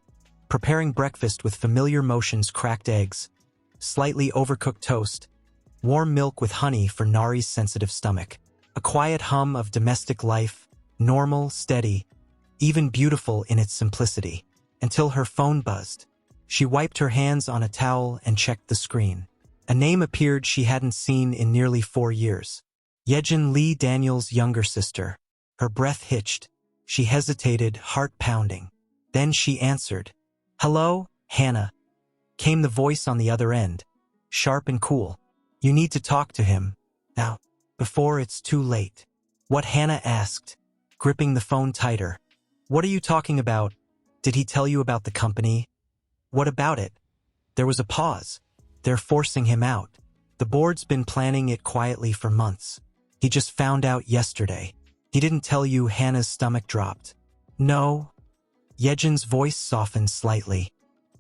preparing breakfast with familiar motions: cracked eggs, slightly overcooked toast, warm milk with honey for Nari's sensitive stomach. A quiet hum of domestic life, normal, steady, even beautiful in its simplicity, until her phone buzzed. She wiped her hands on a towel and checked the screen. A name appeared she hadn't seen in nearly 4 years. Yejin Lee, Daniel's younger sister. Her breath hitched. She hesitated, heart pounding. Then she answered. "Hello, Hannah," came the voice on the other end, sharp and cool. "You need to talk to him now, before it's too late." What? Hannah asked, gripping the phone tighter. "What are you talking about? Did he tell you about the company? What about it?" There was a pause. "They're forcing him out. The board's been planning it quietly for months. He just found out yesterday." "He didn't tell you?" Hannah's stomach dropped. "No." Yejin's voice softened slightly.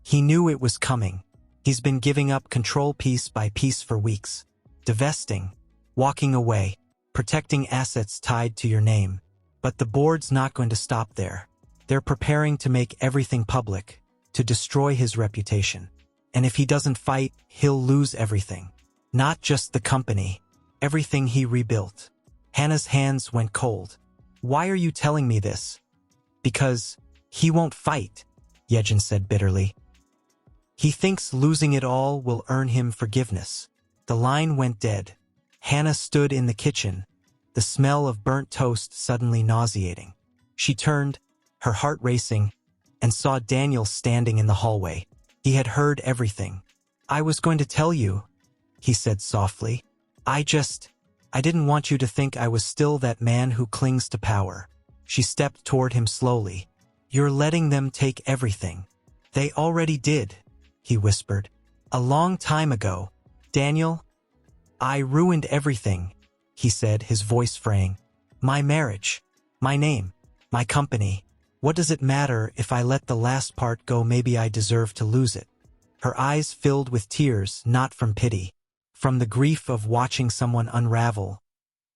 "He knew it was coming. He's been giving up control piece by piece for weeks. Divesting, walking away, protecting assets tied to your name. But the board's not going to stop there. They're preparing to make everything public, to destroy his reputation. And if he doesn't fight, he'll lose everything. Not just the company, everything he rebuilt." Hannah's hands went cold. "Why are you telling me this?" "Because he won't fight," Yejin said bitterly. "He thinks losing it all will earn him forgiveness." The line went dead. Hannah stood in the kitchen, the smell of burnt toast suddenly nauseating. She turned, her heart racing, and saw Daniel standing in the hallway. He had heard everything. "I was going to tell you," he said softly. I didn't want you to think I was still that man who clings to power." She stepped toward him slowly. "You're letting them take everything." "They already did," he whispered. "A long time ago. Daniel, I ruined everything," he said, his voice fraying. "My marriage, my name, my company. What does it matter if I let the last part go? Maybe I deserve to lose it." Her eyes filled with tears, not from pity, from the grief of watching someone unravel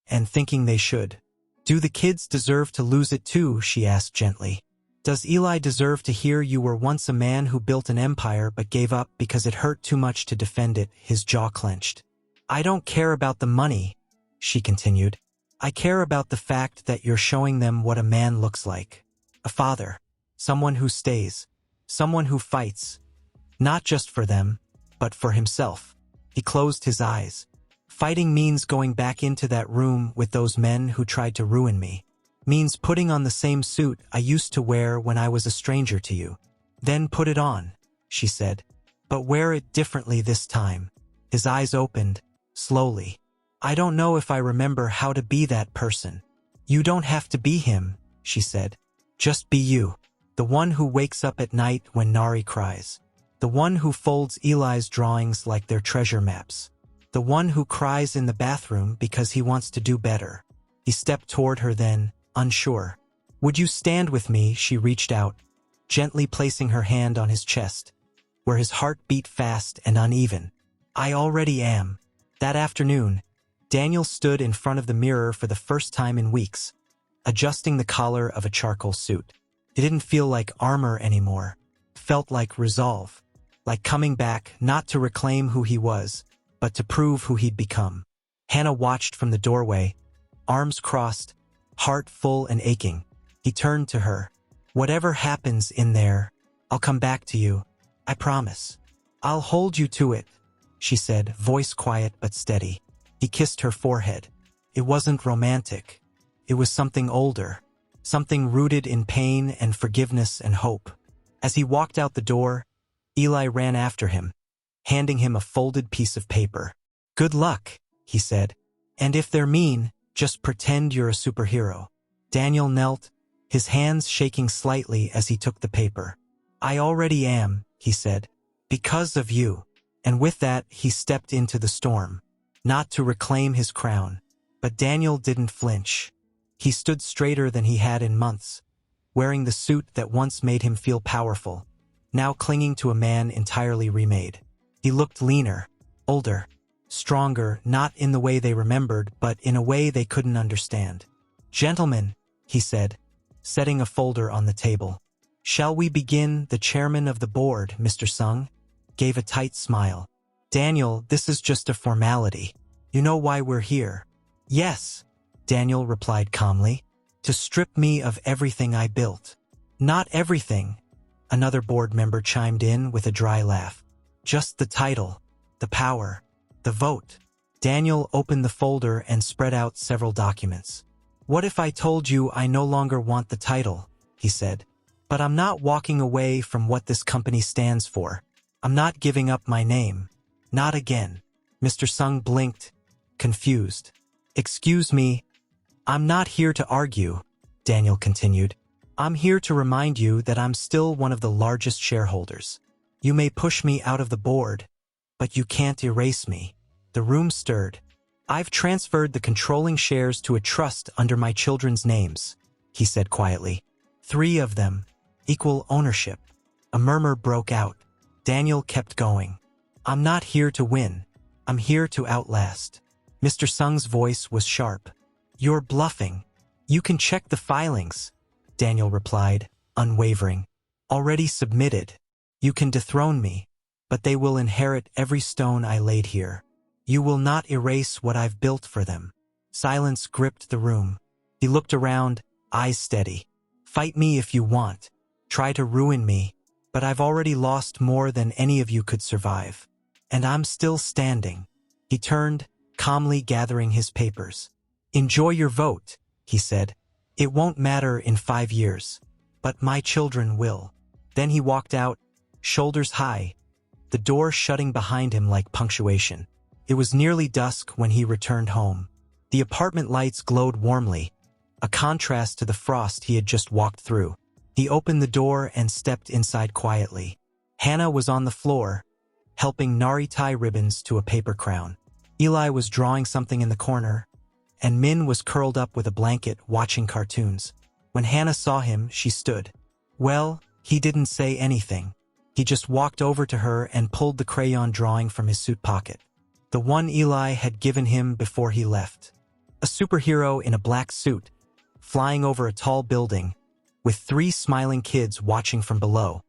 and thinking they should. "Do the kids deserve to lose it too?" she asked gently. "Does Eli deserve to hear you were once a man who built an empire but gave up because it hurt too much to defend it?" His jaw clenched. "I don't care about the money," she continued. "I care about the fact that you're showing them what a man looks like. A father, someone who stays, someone who fights, not just for them, but for himself." He closed his eyes. "Fighting means going back into that room with those men who tried to ruin me. Means putting on the same suit I used to wear when I was a stranger to you. Then put it on," she said. "But wear it differently this time." His eyes opened, slowly. "I don't know if I remember how to be that person." "You don't have to be him," she said. "Just be you. The one who wakes up at night when Nari cries. The one who folds Eli's drawings like they're treasure maps. The one who cries in the bathroom because he wants to do better. He stepped toward her then, unsure. "Would you stand with me?" She reached out, gently placing her hand on his chest, where his heart beat fast and uneven. "I already am." That afternoon, Daniel stood in front of the mirror for the first time in weeks, adjusting the collar of a charcoal suit. It didn't feel like armor anymore. It felt like resolve, like coming back not to reclaim who he was, but to prove who he'd become. Hannah watched from the doorway, arms crossed, heart full and aching. He turned to her. "Whatever happens in there, I'll come back to you. I promise. I'll hold you to it," she said, voice quiet but steady. He kissed her forehead. It wasn't romantic. It was something older, something rooted in pain and forgiveness and hope. As he walked out the door, Eli ran after him, handing him a folded piece of paper. "Good luck," he said. "And if they're mean, just pretend you're a superhero." Daniel knelt, his hands shaking slightly as he took the paper. "I already am," he said, "because of you." And with that, he stepped into the storm, not to reclaim his crown. But Daniel didn't flinch. He stood straighter than he had in months, wearing the suit that once made him feel powerful, now clinging to a man entirely remade. He looked leaner, older, stronger, not in the way they remembered, but in a way they couldn't understand. "Gentlemen," he said, setting a folder on the table. "Shall we begin?" The chairman of the board, Mr. Sung, gave a tight smile. "Daniel, this is just a formality. You know why we're here." "Yes," Daniel replied calmly. "To strip me of everything I built." "Not everything," another board member chimed in with a dry laugh. "Just the title, the power, the vote." Daniel opened the folder and spread out several documents. "What if I told you I no longer want the title?" he said. "But I'm not walking away from what this company stands for. I'm not giving up my name. Not again." Mr. Sung blinked, confused. "Excuse me, I'm not here to argue," Daniel continued. "I'm here to remind you that I'm still one of the largest shareholders. You may push me out of the board, but you can't erase me." The room stirred. "I've transferred the controlling shares to a trust under my children's names," he said quietly. "3 of them, equal ownership." A murmur broke out. Daniel kept going. "I'm not here to win. I'm here to outlast." Mr. Sung's voice was sharp. "You're bluffing." "You can check the filings," Daniel replied, unwavering. "Already submitted. You can dethrone me, but they will inherit every stone I laid here. You will not erase what I've built for them." Silence gripped the room. He looked around, eyes steady. "Fight me if you want. Try to ruin me, but I've already lost more than any of you could survive. And I'm still standing." He turned, calmly gathering his papers. "Enjoy your vote," he said. "It won't matter in 5 years, but my children will." Then he walked out, shoulders high, the door shutting behind him like punctuation. It was nearly dusk when he returned home. The apartment lights glowed warmly, a contrast to the frost he had just walked through. He opened the door and stepped inside quietly. Hannah was on the floor, helping Nari tie ribbons to a paper crown. Eli was drawing something in the corner, and Min was curled up with a blanket watching cartoons. When Hannah saw him, she stood. Well, he didn't say anything. He just walked over to her and pulled the crayon drawing from his suit pocket. The one Eli had given him before he left. A superhero in a black suit, flying over a tall building, with 3 smiling kids watching from below.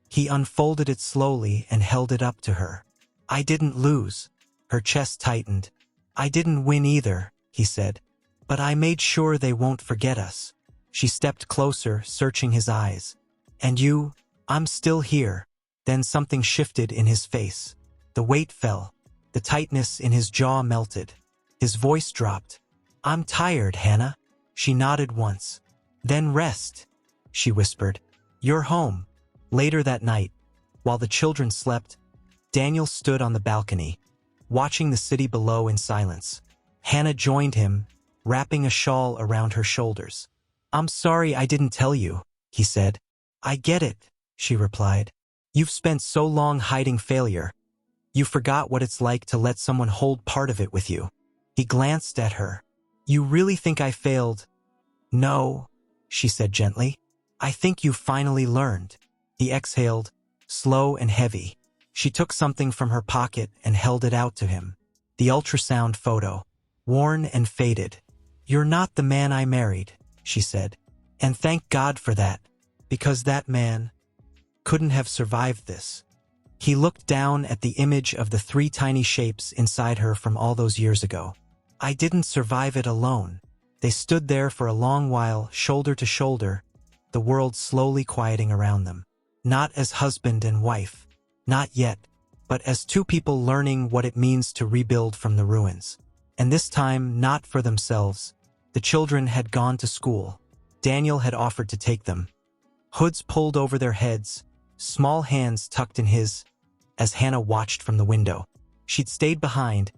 He unfolded it slowly and held it up to her. "I didn't lose." Her chest tightened. "I didn't win either," he said. "But I made sure they won't forget us." She stepped closer, searching his eyes. "And you? I'm still here." Then something shifted in his face. The weight fell. The tightness in his jaw melted. His voice dropped. "I'm tired, Hannah." She nodded once. "Then rest," she whispered. "You're home." Later that night, while the children slept, Daniel stood on the balcony, watching the city below in silence. Hannah joined him, wrapping a shawl around her shoulders. "I'm sorry I didn't tell you," he said. "I get it," she replied. You've spent so long hiding failure. You forgot what it's like to let someone hold part of it with you. He glanced at her. You really think I failed? No, she said gently. I think you finally learned. He exhaled, slow and heavy. She took something from her pocket and held it out to him. The ultrasound photo, worn and faded. You're not the man I married, she said. And thank God for that, because that man couldn't have survived this. He looked down at the image of the 3 tiny shapes inside her from all those years ago. I didn't survive it alone. They stood there for a long while, shoulder to shoulder, the world slowly quieting around them. Not as husband and wife, not yet, but as 2 people learning what it means to rebuild from the ruins. And this time, not for themselves. The children had gone to school. Daniel had offered to take them. Hoods pulled over their heads, small hands tucked in his, as Hannah watched from the window. She'd stayed behind,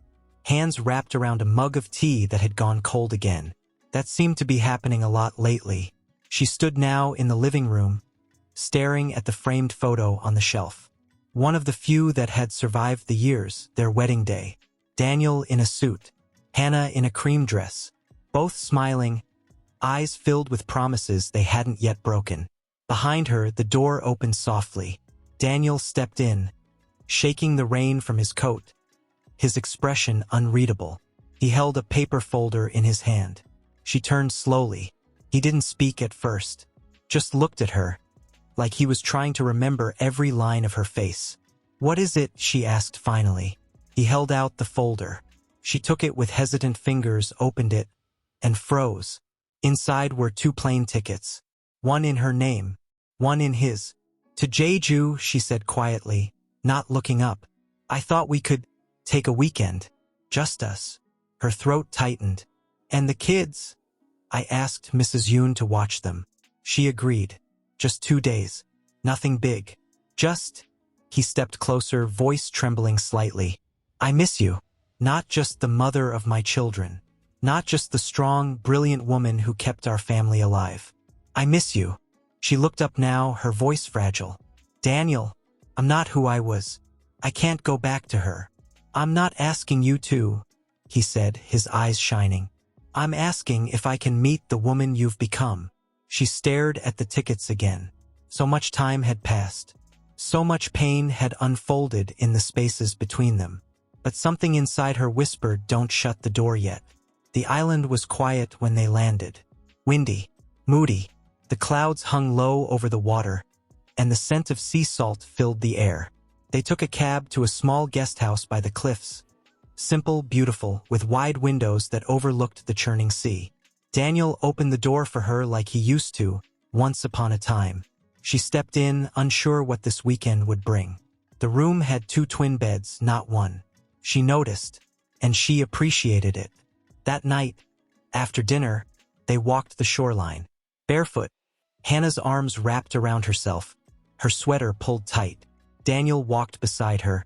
hands wrapped around a mug of tea that had gone cold again. That seemed to be happening a lot lately. She stood now in the living room, staring at the framed photo on the shelf. One of the few that had survived the years, their wedding day. Daniel in a suit, Hannah in a cream dress, both smiling, eyes filled with promises they hadn't yet broken. Behind her, the door opened softly. Daniel stepped in, shaking the rain from his coat, his expression unreadable. He held a paper folder in his hand. She turned slowly. He didn't speak at first, just looked at her, like he was trying to remember every line of her face. What is it? She asked finally. He held out the folder. She took it with hesitant fingers, opened it, and froze. Inside were 2 plane tickets, one in her name, one in his. To Jeju, she said quietly, not looking up. I thought we could take a weekend, just us. Her throat tightened. And the kids? I asked Mrs. Yoon to watch them. She agreed. Just 2 days. Nothing big. Just... He stepped closer, voice trembling slightly. I miss you. Not just the mother of my children. Not just the strong, brilliant woman who kept our family alive. I miss you. She looked up now, her voice fragile. Daniel, I'm not who I was. I can't go back to her. I'm not asking you to, he said, his eyes shining. I'm asking if I can meet the woman you've become. She stared at the tickets again. So much time had passed. So much pain had unfolded in the spaces between them. But something inside her whispered, don't shut the door yet. The island was quiet when they landed. Windy, moody. The clouds hung low over the water, and the scent of sea salt filled the air. They took a cab to a small guest house by the cliffs. Simple, beautiful, with wide windows that overlooked the churning sea. Daniel opened the door for her like he used to, once upon a time. She stepped in, unsure what this weekend would bring. The room had 2 twin beds, not one. She noticed, and she appreciated it. That night, after dinner, they walked the shoreline. Barefoot, Hannah's arms wrapped around herself, her sweater pulled tight. Daniel walked beside her,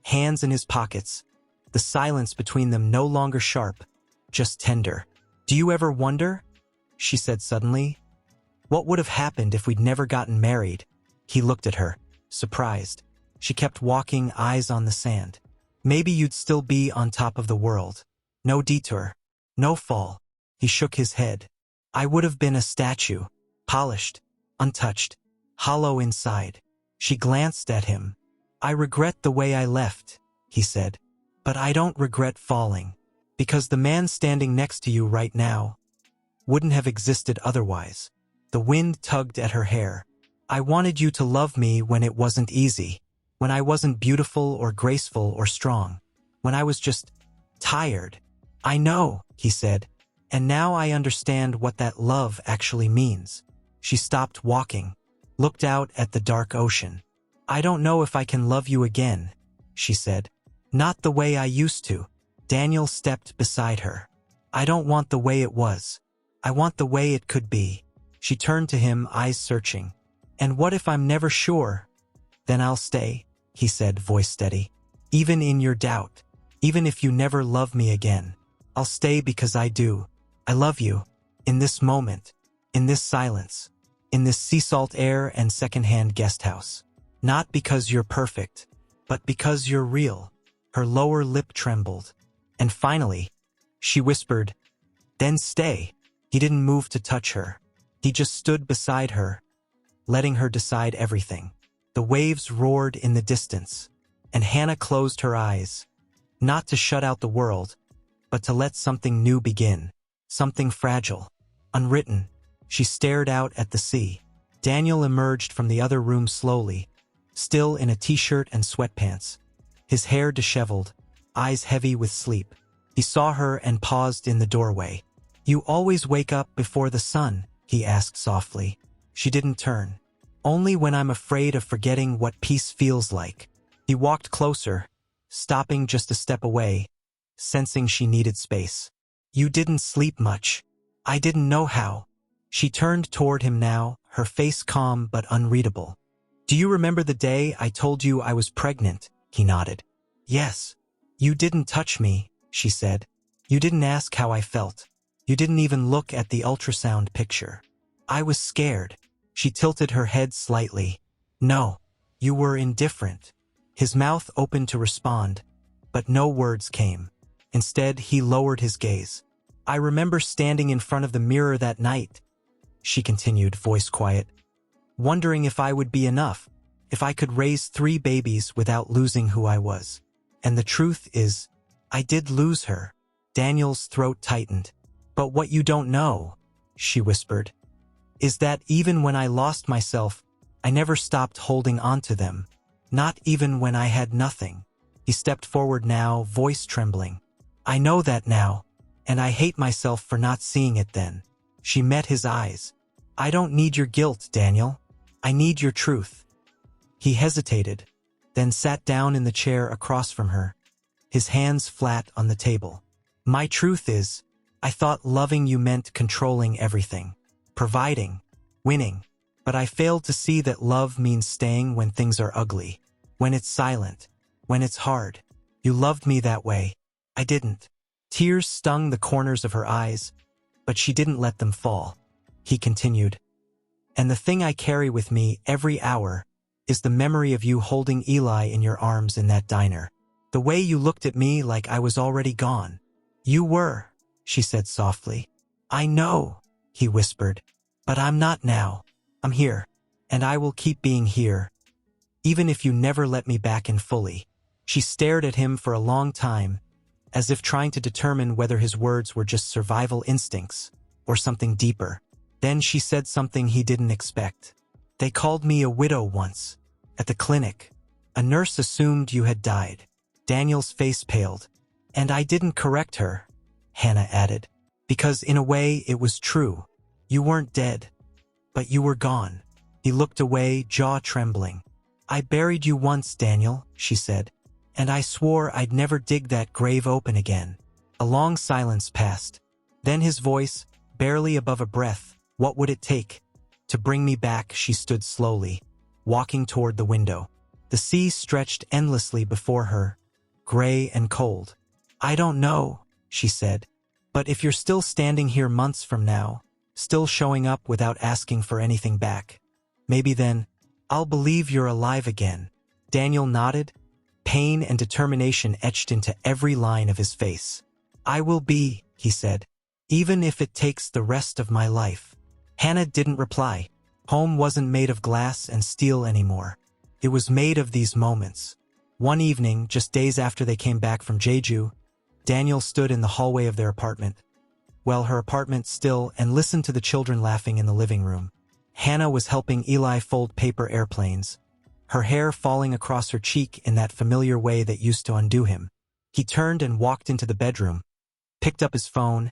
hands in his pockets, the silence between them no longer sharp, just tender. Do you ever wonder? She said suddenly. What would have happened if we'd never gotten married? He looked at her, surprised. She kept walking, eyes on the sand. Maybe you'd still be on top of the world. No detour. No fall. He shook his head. I would have been a statue. Polished. Untouched. Hollow inside. She glanced at him. I regret the way I left, he said. But I don't regret falling. Because the man standing next to you right now wouldn't have existed otherwise. The wind tugged at her hair. I wanted you to love me when it wasn't easy. When I wasn't beautiful or graceful or strong. When I was just tired. I know, he said. And now I understand what that love actually means. She stopped walking, looked out at the dark ocean. I don't know if I can love you again, she said. Not the way I used to. Daniel stepped beside her. I don't want the way it was. I want the way it could be. She turned to him, eyes searching. And what if I'm never sure? Then I'll stay, he said, voice steady. Even in your doubt. Even if you never love me again. I'll stay because I do. I love you. In this moment. In this silence. In this sea salt air and secondhand guest house. Not because you're perfect, but because you're real. Her lower lip trembled. And finally, she whispered, "Then stay." He didn't move to touch her. He just stood beside her, letting her decide everything. The waves roared in the distance, and Hannah closed her eyes, not to shut out the world, but to let something new begin, something fragile, unwritten. She stared out at the sea. Daniel emerged from the other room slowly, still in a t-shirt and sweatpants, his hair disheveled, eyes heavy with sleep. He saw her and paused in the doorway. "You always wake up before the sun?" he asked softly. She didn't turn. "Only when I'm afraid of forgetting what peace feels like." He walked closer, stopping just a step away, sensing she needed space. "You didn't sleep much." "I didn't know how." She turned toward him now, her face calm but unreadable. "Do you remember the day I told you I was pregnant?" He nodded. "Yes." "You didn't touch me," she said. "You didn't ask how I felt. You didn't even look at the ultrasound picture." "I was scared." She tilted her head slightly. "No, you were indifferent." His mouth opened to respond, but no words came. Instead, he lowered his gaze. "I remember standing in front of the mirror that night," she continued, voice quiet, "wondering if I would be enough, if I could raise 3 babies without losing who I was. And the truth is, I did lose her." Daniel's throat tightened. "But what you don't know," she whispered, "is that even when I lost myself, I never stopped holding on to them. Not even when I had nothing." He stepped forward now, voice trembling. "I know that now, and I hate myself for not seeing it then." She met his eyes. "I don't need your guilt, Daniel. I need your truth." He hesitated, then sat down in the chair across from her, his hands flat on the table. "My truth is, I thought loving you meant controlling everything, providing, winning. But I failed to see that love means staying when things are ugly, when it's silent, when it's hard. You loved me that way. I didn't." Tears stung the corners of her eyes, but she didn't let them fall. He continued, "And the thing I carry with me every hour is the memory of you holding Eli in your arms in that diner. The way you looked at me like I was already gone." "You were," she said softly. "I know," he whispered, "but I'm not now. I'm here, and I will keep being here, even if you never let me back in fully." She stared at him for a long time, as if trying to determine whether his words were just survival instincts or something deeper. Then she said something he didn't expect. "They called me a widow once, at the clinic. A nurse assumed you had died." Daniel's face paled. "And I didn't correct her," Hannah added, "because in a way it was true. You weren't dead, but you were gone." He looked away, jaw trembling. "I buried you once, Daniel," she said, "and I swore I'd never dig that grave open again." A long silence passed. Then his voice, barely above a breath, "What would it take to bring me back?" She stood slowly, walking toward the window. The sea stretched endlessly before her, gray and cold. "I don't know," she said, "but if you're still standing here months from now, still showing up without asking for anything back, maybe then I'll believe you're alive again." Daniel nodded, pain and determination etched into every line of his face. "I will be," he said, "even if it takes the rest of my life." Hannah didn't reply. Home wasn't made of glass and steel anymore. It was made of these moments. One evening, just days after they came back from Jeju, Daniel stood in the hallway of their apartment. Well, her apartment still, and listened to the children laughing in the living room. Hannah was helping Eli fold paper airplanes, her hair falling across her cheek in that familiar way that used to undo him. He turned and walked into the bedroom, picked up his phone,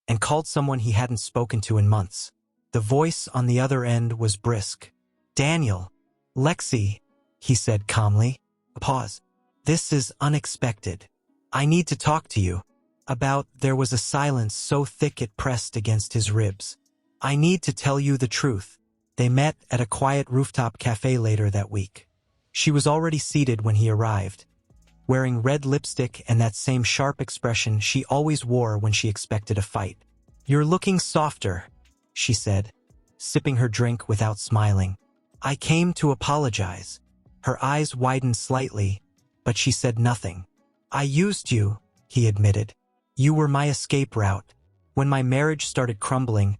and called someone he hadn't spoken to in months. The voice on the other end was brisk. "Daniel." "Lexi," he said calmly. A pause. "This is unexpected. I need to talk to you." There was a silence so thick it pressed against his ribs. "I need to tell you the truth." They met at a quiet rooftop cafe later that week. She was already seated when he arrived, wearing red lipstick and that same sharp expression she always wore when she expected a fight. "You're looking softer," she said, sipping her drink without smiling. "I came to apologize." Her eyes widened slightly, but she said nothing. I used you, he admitted. You were my escape route. When my marriage started crumbling,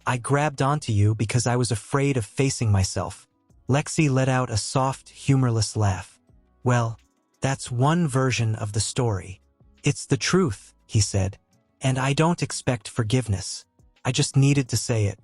I grabbed onto you because I was afraid of facing myself. Lexi let out a soft, humorless laugh. Well, that's one version of the story. It's the truth, he said. And I don't expect forgiveness. I just needed to say it.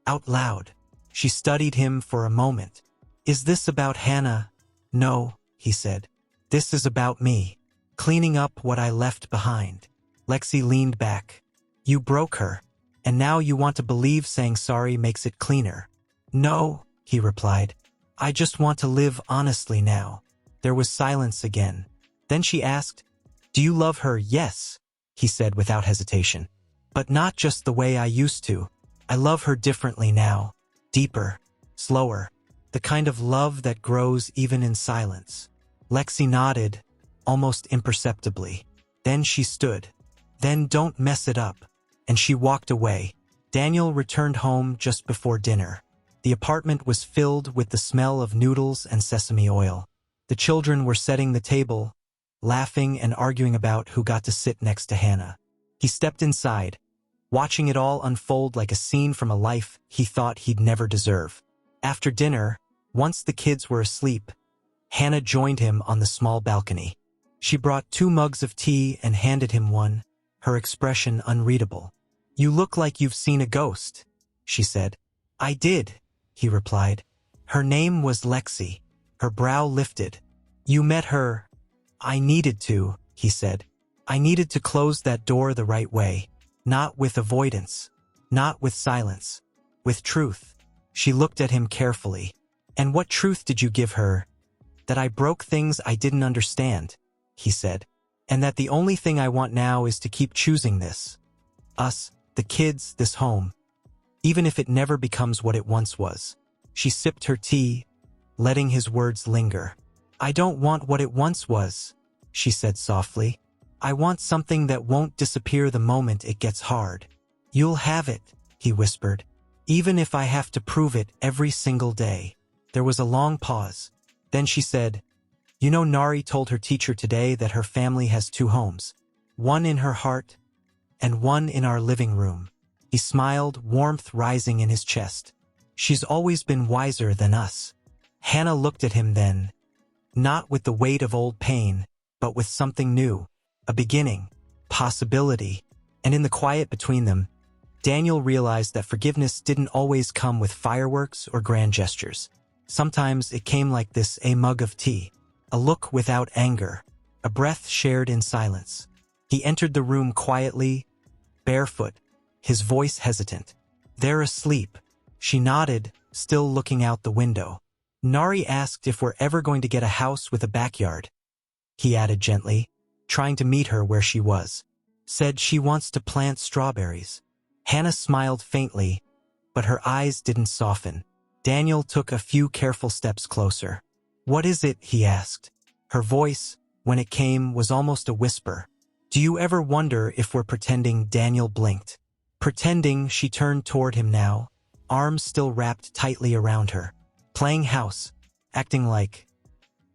Out loud. She studied him for a moment. Is this about Hannah? No, he said. This is about me. Cleaning up what I left behind. Lexi leaned back. You broke her. And now you want to believe saying sorry makes it cleaner. No, he replied. I just want to live honestly now. There was silence again. Then she asked, Do you love her? Yes, he said without hesitation. But not just the way I used to. I love her differently now. Deeper. Slower. The kind of love that grows even in silence. Lexi nodded, almost imperceptibly. Then she stood. Then don't mess it up. And she walked away. Daniel returned home just before dinner. The apartment was filled with the smell of noodles and sesame oil. The children were setting the table, laughing and arguing about who got to sit next to Hannah. He stepped inside, watching it all unfold like a scene from a life he thought he'd never deserve. After dinner, once the kids were asleep, Hannah joined him on the small balcony. She brought 2 mugs of tea and handed him one, her expression unreadable. You look like you've seen a ghost, she said. I did, he replied. Her name was Lexi. Her brow lifted. You met her. I needed to, he said. I needed to close that door the right way. Not with avoidance. Not with silence. With truth. She looked at him carefully. And what truth did you give her? That I broke things I didn't understand, he said. And that the only thing I want now is to keep choosing this. Us, the kids, this home. Even if it never becomes what it once was. She sipped her tea, letting his words linger. I don't want what it once was, she said softly. I want something that won't disappear the moment it gets hard. You'll have it, he whispered. Even if I have to prove it every single day. There was a long pause. Then she said, You know, Nari told her teacher today that her family has 2 homes. One in her heart, and one in our living room. He smiled, warmth rising in his chest. She's always been wiser than us. Hannah looked at him then, not with the weight of old pain, but with something new, a beginning, possibility. And in the quiet between them, Daniel realized that forgiveness didn't always come with fireworks or grand gestures. Sometimes it came like this: a mug of tea, a look without anger, a breath shared in silence. He entered the room quietly, barefoot, his voice hesitant. They're asleep. She nodded, still looking out the window. Nari asked if we're ever going to get a house with a backyard. He added gently, trying to meet her where she was. Said she wants to plant strawberries. Hannah smiled faintly, but her eyes didn't soften. Daniel took a few careful steps closer. What is it? He asked. Her voice, when it came, was almost a whisper. Do you ever wonder if we're pretending? Daniel blinked. Pretending? She turned toward him now, arms still wrapped tightly around her. Playing house, acting like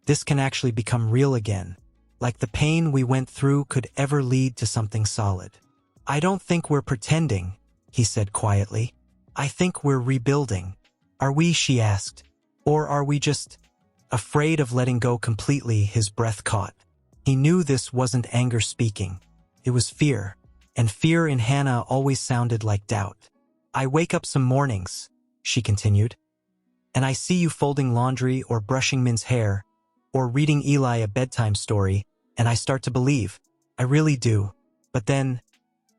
this can actually become real again, like the pain we went through could ever lead to something solid. I don't think we're pretending, he said quietly. I think we're rebuilding. Are we? She asked. Or are we just afraid of letting go completely? His breath caught. He knew this wasn't anger speaking. It was fear, and fear in Hannah always sounded like doubt. I wake up some mornings, she continued, and I see you folding laundry or brushing Min's hair or reading Eli a bedtime story, and I start to believe. I really do. But then,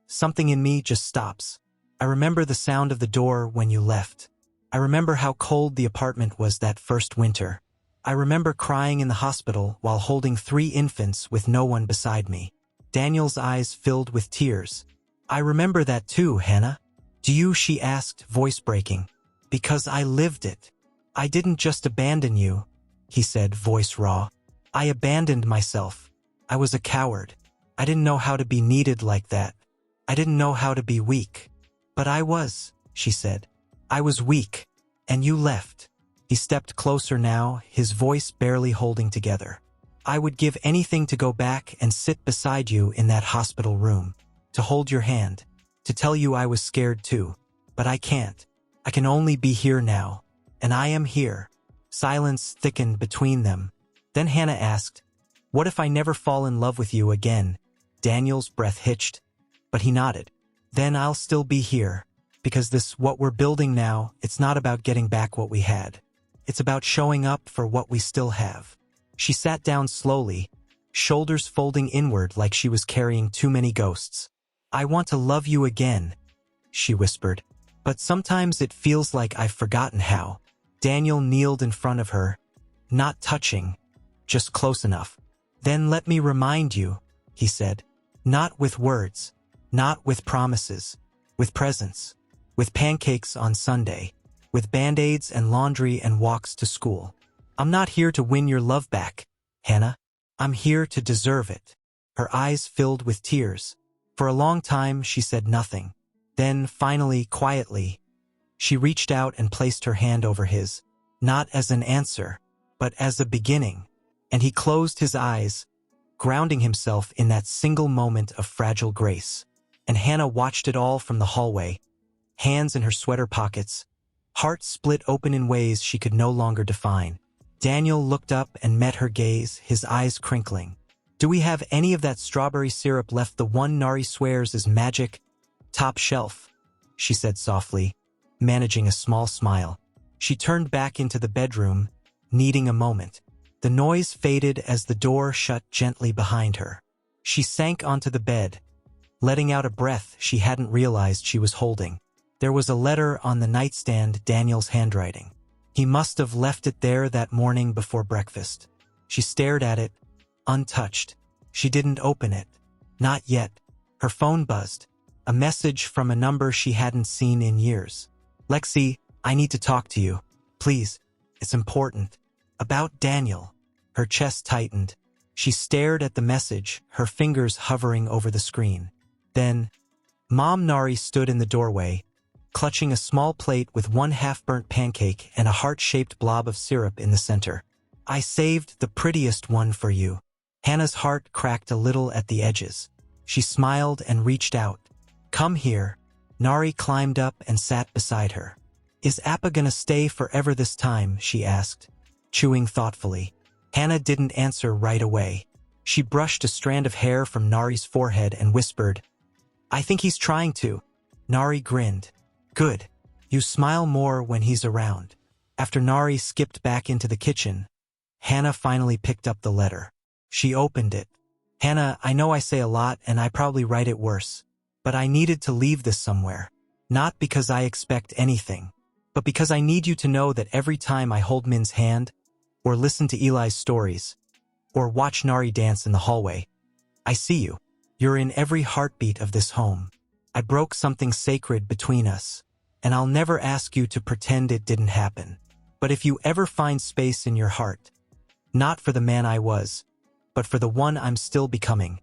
something in me just stops. I remember the sound of the door when you left. I remember how cold the apartment was that first winter. I remember crying in the hospital while holding 3 infants with no one beside me. Daniel's eyes filled with tears. I remember that too, Hannah. Do you? She asked, voice breaking. Because I lived it. I didn't just abandon you, he said, voice raw. I abandoned myself. I was a coward. I didn't know how to be needed like that. I didn't know how to be weak. But I was, she said. I was weak. And you left. He stepped closer now, his voice barely holding together. I would give anything to go back and sit beside you in that hospital room, to hold your hand, to tell you I was scared too. But I can't. I can only be here now. And I am here. Silence thickened between them. Then Hannah asked, what if I never fall in love with you again? Daniel's breath hitched, but he nodded. Then I'll still be here, because what we're building now, it's not about getting back what we had. It's about showing up for what we still have. She sat down slowly, shoulders folding inward like she was carrying too many ghosts. I want to love you again, she whispered. But sometimes it feels like I've forgotten how. Daniel kneeled in front of her, not touching, just close enough. Then let me remind you, he said. Not with words, not with promises, with presents, with pancakes on Sunday, with band-aids and laundry and walks to school. I'm not here to win your love back, Hannah. I'm here to deserve it. Her eyes filled with tears. For a long time, she said nothing. Then, finally, quietly, she reached out and placed her hand over his, not as an answer, but as a beginning. And he closed his eyes, grounding himself in that single moment of fragile grace. And Hannah watched it all from the hallway, hands in her sweater pockets, heart split open in ways she could no longer define. Daniel looked up and met her gaze, his eyes crinkling. Do we have any of that strawberry syrup left? The one Nari swears is magic? Top shelf, she said softly, managing a small smile. She turned back into the bedroom, needing a moment. The noise faded as the door shut gently behind her. She sank onto the bed, letting out a breath she hadn't realized she was holding. There was a letter on the nightstand, Daniel's handwriting. He must have left it there that morning before breakfast. She stared at it, untouched. She didn't open it. Not yet. Her phone buzzed. A message from a number she hadn't seen in years. Lexi, I need to talk to you. Please. It's important. About Daniel. Her chest tightened. She stared at the message, her fingers hovering over the screen. Then, Mom Nari stood in the doorway, clutching a small plate with one half-burnt pancake and a heart-shaped blob of syrup in the center. I saved the prettiest one for you. Hannah's heart cracked a little at the edges. She smiled and reached out. Come here. Nari climbed up and sat beside her. Is Appa gonna stay forever this time? She asked, chewing thoughtfully. Hannah didn't answer right away. She brushed a strand of hair from Nari's forehead and whispered, I think he's trying to. Nari grinned. Good. You smile more when he's around. After Nari skipped back into the kitchen, Hannah finally picked up the letter. She opened it. Hannah, I know I say a lot and I probably write it worse, but I needed to leave this somewhere. Not because I expect anything, but because I need you to know that every time I hold Min's hand, or listen to Eli's stories, or watch Nari dance in the hallway, I see you. You're in every heartbeat of this home. I broke something sacred between us, and I'll never ask you to pretend it didn't happen. But if you ever find space in your heart, not for the man I was, but for the one I'm still becoming,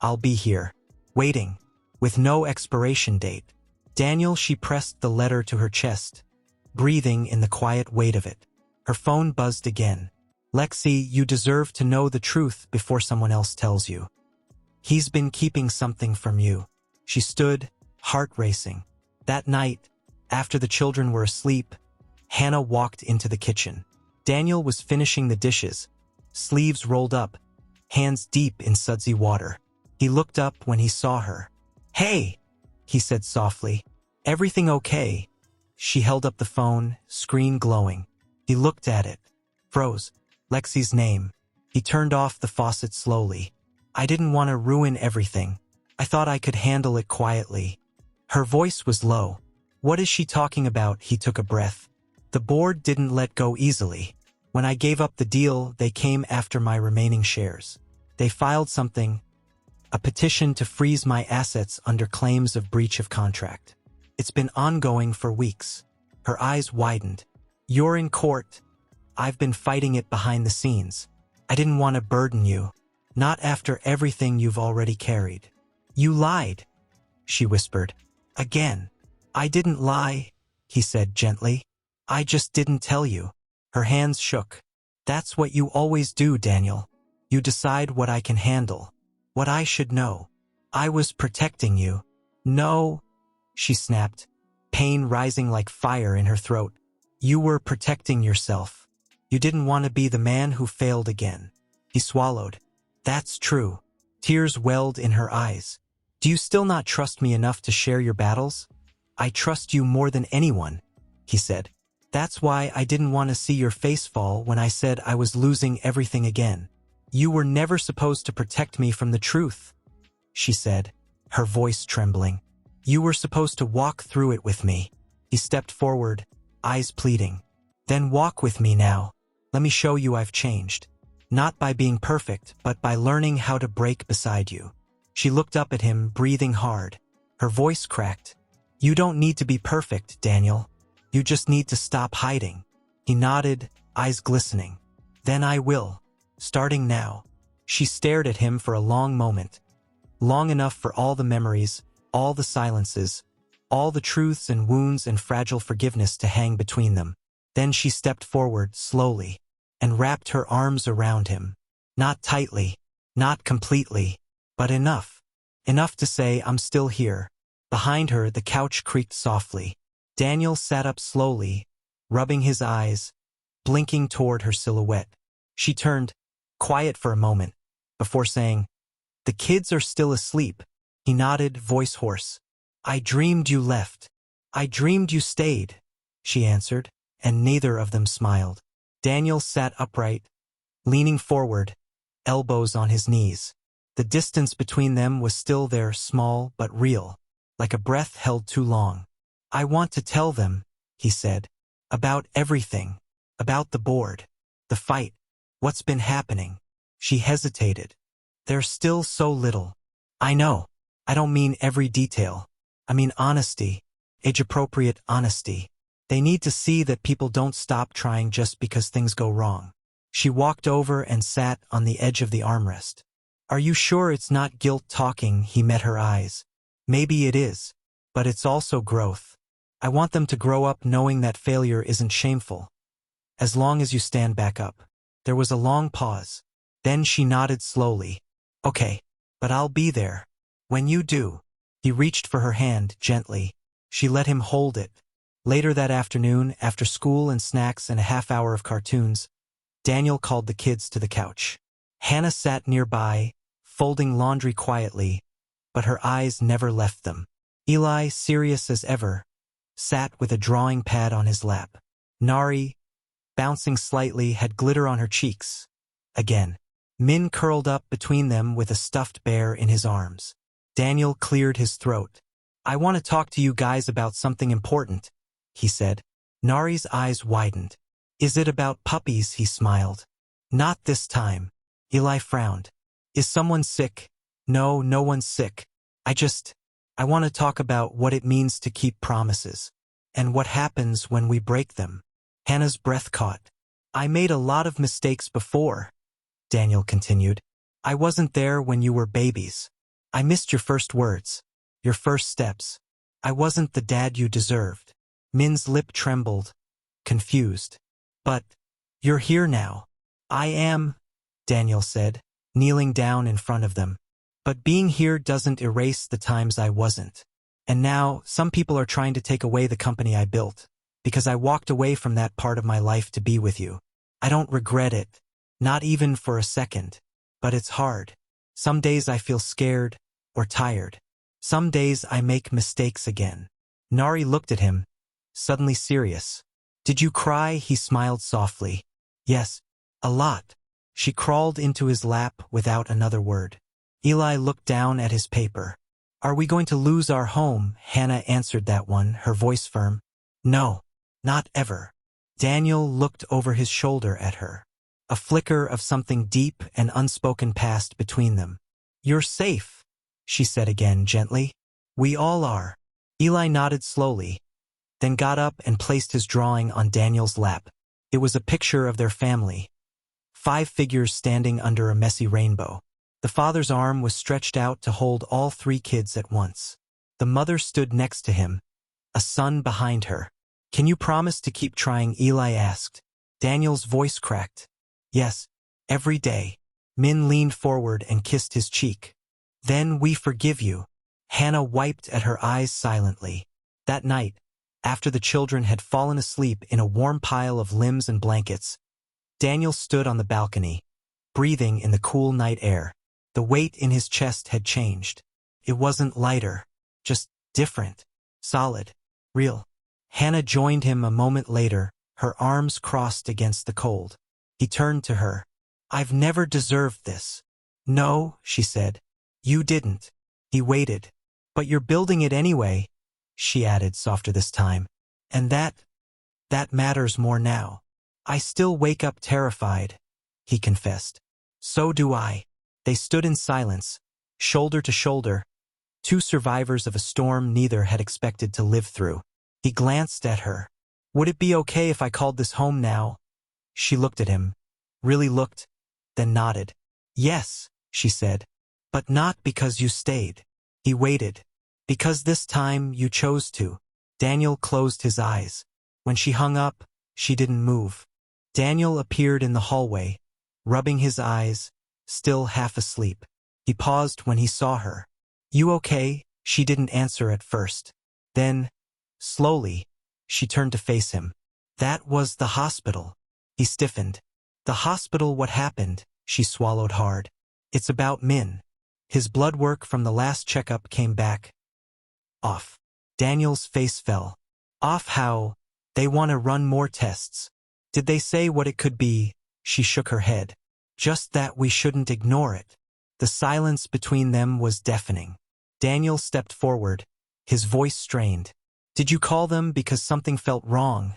I'll be here, waiting, with no expiration date. Daniel, she pressed the letter to her chest, breathing in the quiet weight of it. Her phone buzzed again. Lexi, you deserve to know the truth before someone else tells you. He's been keeping something from you. She stood, heart racing. That night, after the children were asleep, Hannah walked into the kitchen. Daniel was finishing the dishes, sleeves rolled up, hands deep in sudsy water. He looked up when he saw her. Hey, he said softly. Everything okay? She held up the phone, screen glowing. He looked at it, froze. Lexi's name. He turned off the faucet slowly. I didn't want to ruin everything. I thought I could handle it quietly. Her voice was low. What is she talking about? He took a breath. The board didn't let go easily. When I gave up the deal, they came after my remaining shares. They filed something, a petition to freeze my assets under claims of breach of contract. It's been ongoing for weeks. Her eyes widened. You're in court. I've been fighting it behind the scenes. I didn't want to burden you. Not after everything you've already carried. You lied, she whispered. Again. I didn't lie, he said gently. I just didn't tell you. Her hands shook. That's what you always do, Daniel. You decide what I can handle, what I should know. I was protecting you. No, she snapped, pain rising like fire in her throat. You were protecting yourself. You didn't want to be the man who failed again. He swallowed. That's true. Tears welled in her eyes. Do you still not trust me enough to share your battles? I trust you more than anyone, he said. That's why I didn't want to see your face fall when I said I was losing everything again. You were never supposed to protect me from the truth, she said, her voice trembling. You were supposed to walk through it with me. He stepped forward, eyes pleading. Then walk with me now. Let me show you I've changed. Not by being perfect, but by learning how to break beside you. She looked up at him, breathing hard. Her voice cracked. You don't need to be perfect, Daniel. You just need to stop hiding. He nodded, eyes glistening. Then I will. Starting now. She stared at him for a long moment. Long enough for all the memories, all the silences, all the truths and wounds and fragile forgiveness to hang between them. Then she stepped forward, slowly, and wrapped her arms around him. Not tightly, not completely, but enough. Enough to say, I'm still here. Behind her, the couch creaked softly. Daniel sat up slowly, rubbing his eyes, blinking toward her silhouette. She turned, quiet for a moment, before saying, The kids are still asleep. He nodded, voice hoarse. I dreamed you left. I dreamed you stayed, she answered, and neither of them smiled. Daniel sat upright, leaning forward, elbows on his knees. The distance between them was still there, small but real, like a breath held too long. I want to tell them, he said, about everything, about the board, the fight, what's been happening. She hesitated. There's still so little. I know. I don't mean every detail. I mean honesty, age-appropriate honesty. They need to see that people don't stop trying just because things go wrong. She walked over and sat on the edge of the armrest. Are you sure it's not guilt talking? He met her eyes. Maybe it is, but it's also growth. I want them to grow up knowing that failure isn't shameful. As long as you stand back up. There was a long pause. Then she nodded slowly. Okay, but I'll be there. When you do. He reached for her hand, gently. She let him hold it. Later that afternoon, after school and snacks and a half-hour of cartoons, Daniel called the kids to the couch. Hannah sat nearby, folding laundry quietly, but her eyes never left them. Eli, serious as ever, sat with a drawing pad on his lap. Nari, bouncing slightly, had glitter on her cheeks. Again. Min curled up between them with a stuffed bear in his arms. Daniel cleared his throat. I want to talk to you guys about something important, he said. Nari's eyes widened. Is it about puppies? He smiled. Not this time. Eli frowned. Is someone sick? No, no one's sick. I want to talk about what it means to keep promises. And what happens when we break them. Hannah's breath caught. I made a lot of mistakes before, Daniel continued. I wasn't there when you were babies. I missed your first words, your first steps. I wasn't the dad you deserved. Min's lip trembled, confused. But you're here now. I am, Daniel said, kneeling down in front of them. But being here doesn't erase the times I wasn't. And now, some people are trying to take away the company I built, because I walked away from that part of my life to be with you. I don't regret it, not even for a second. But it's hard. Some days I feel scared or tired. Some days I make mistakes again. Nari looked at him, suddenly serious. Did you cry? He smiled softly. Yes, a lot. She crawled into his lap without another word. Eli looked down at his paper. Are we going to lose our home? Hannah answered that one, her voice firm. No, not ever. Daniel looked over his shoulder at her. A flicker of something deep and unspoken passed between them. You're safe, she said again gently. We all are. Eli nodded slowly, then got up and placed his drawing on Daniel's lap. It was a picture of their family. 5 figures standing under a messy rainbow. The father's arm was stretched out to hold all 3 kids at once. The mother stood next to him, a son behind her. Can you promise to keep trying? Eli asked. Daniel's voice cracked. Yes, every day. Min leaned forward and kissed his cheek. Then we forgive you. Hannah wiped at her eyes silently. That night, after the children had fallen asleep in a warm pile of limbs and blankets, Daniel stood on the balcony, breathing in the cool night air. The weight in his chest had changed. It wasn't lighter, just different, solid, real. Hannah joined him a moment later, her arms crossed against the cold. He turned to her. I've never deserved this. No, she said. You didn't. He waited. But you're building it anyway, she added softer this time. And that matters more now. I still wake up terrified, he confessed. So do I. They stood in silence, shoulder to shoulder, two survivors of a storm neither had expected to live through. He glanced at her. Would it be okay if I called this home now? She looked at him, really looked, then nodded. Yes, she said. But not because you stayed. He waited. Because this time you chose to. Daniel closed his eyes. When she hung up, she didn't move. Daniel appeared in the hallway, rubbing his eyes, still half asleep. He paused when he saw her. You okay? She didn't answer at first. Then, slowly, she turned to face him. That was the hospital. He stiffened. The hospital, what happened? She swallowed hard. It's about Min. His blood work from the last checkup came back. Off. Daniel's face fell. Off how? They want to run more tests. Did they say what it could be? She shook her head. Just that we shouldn't ignore it. The silence between them was deafening. Daniel stepped forward, his voice strained. Did you call them because something felt wrong?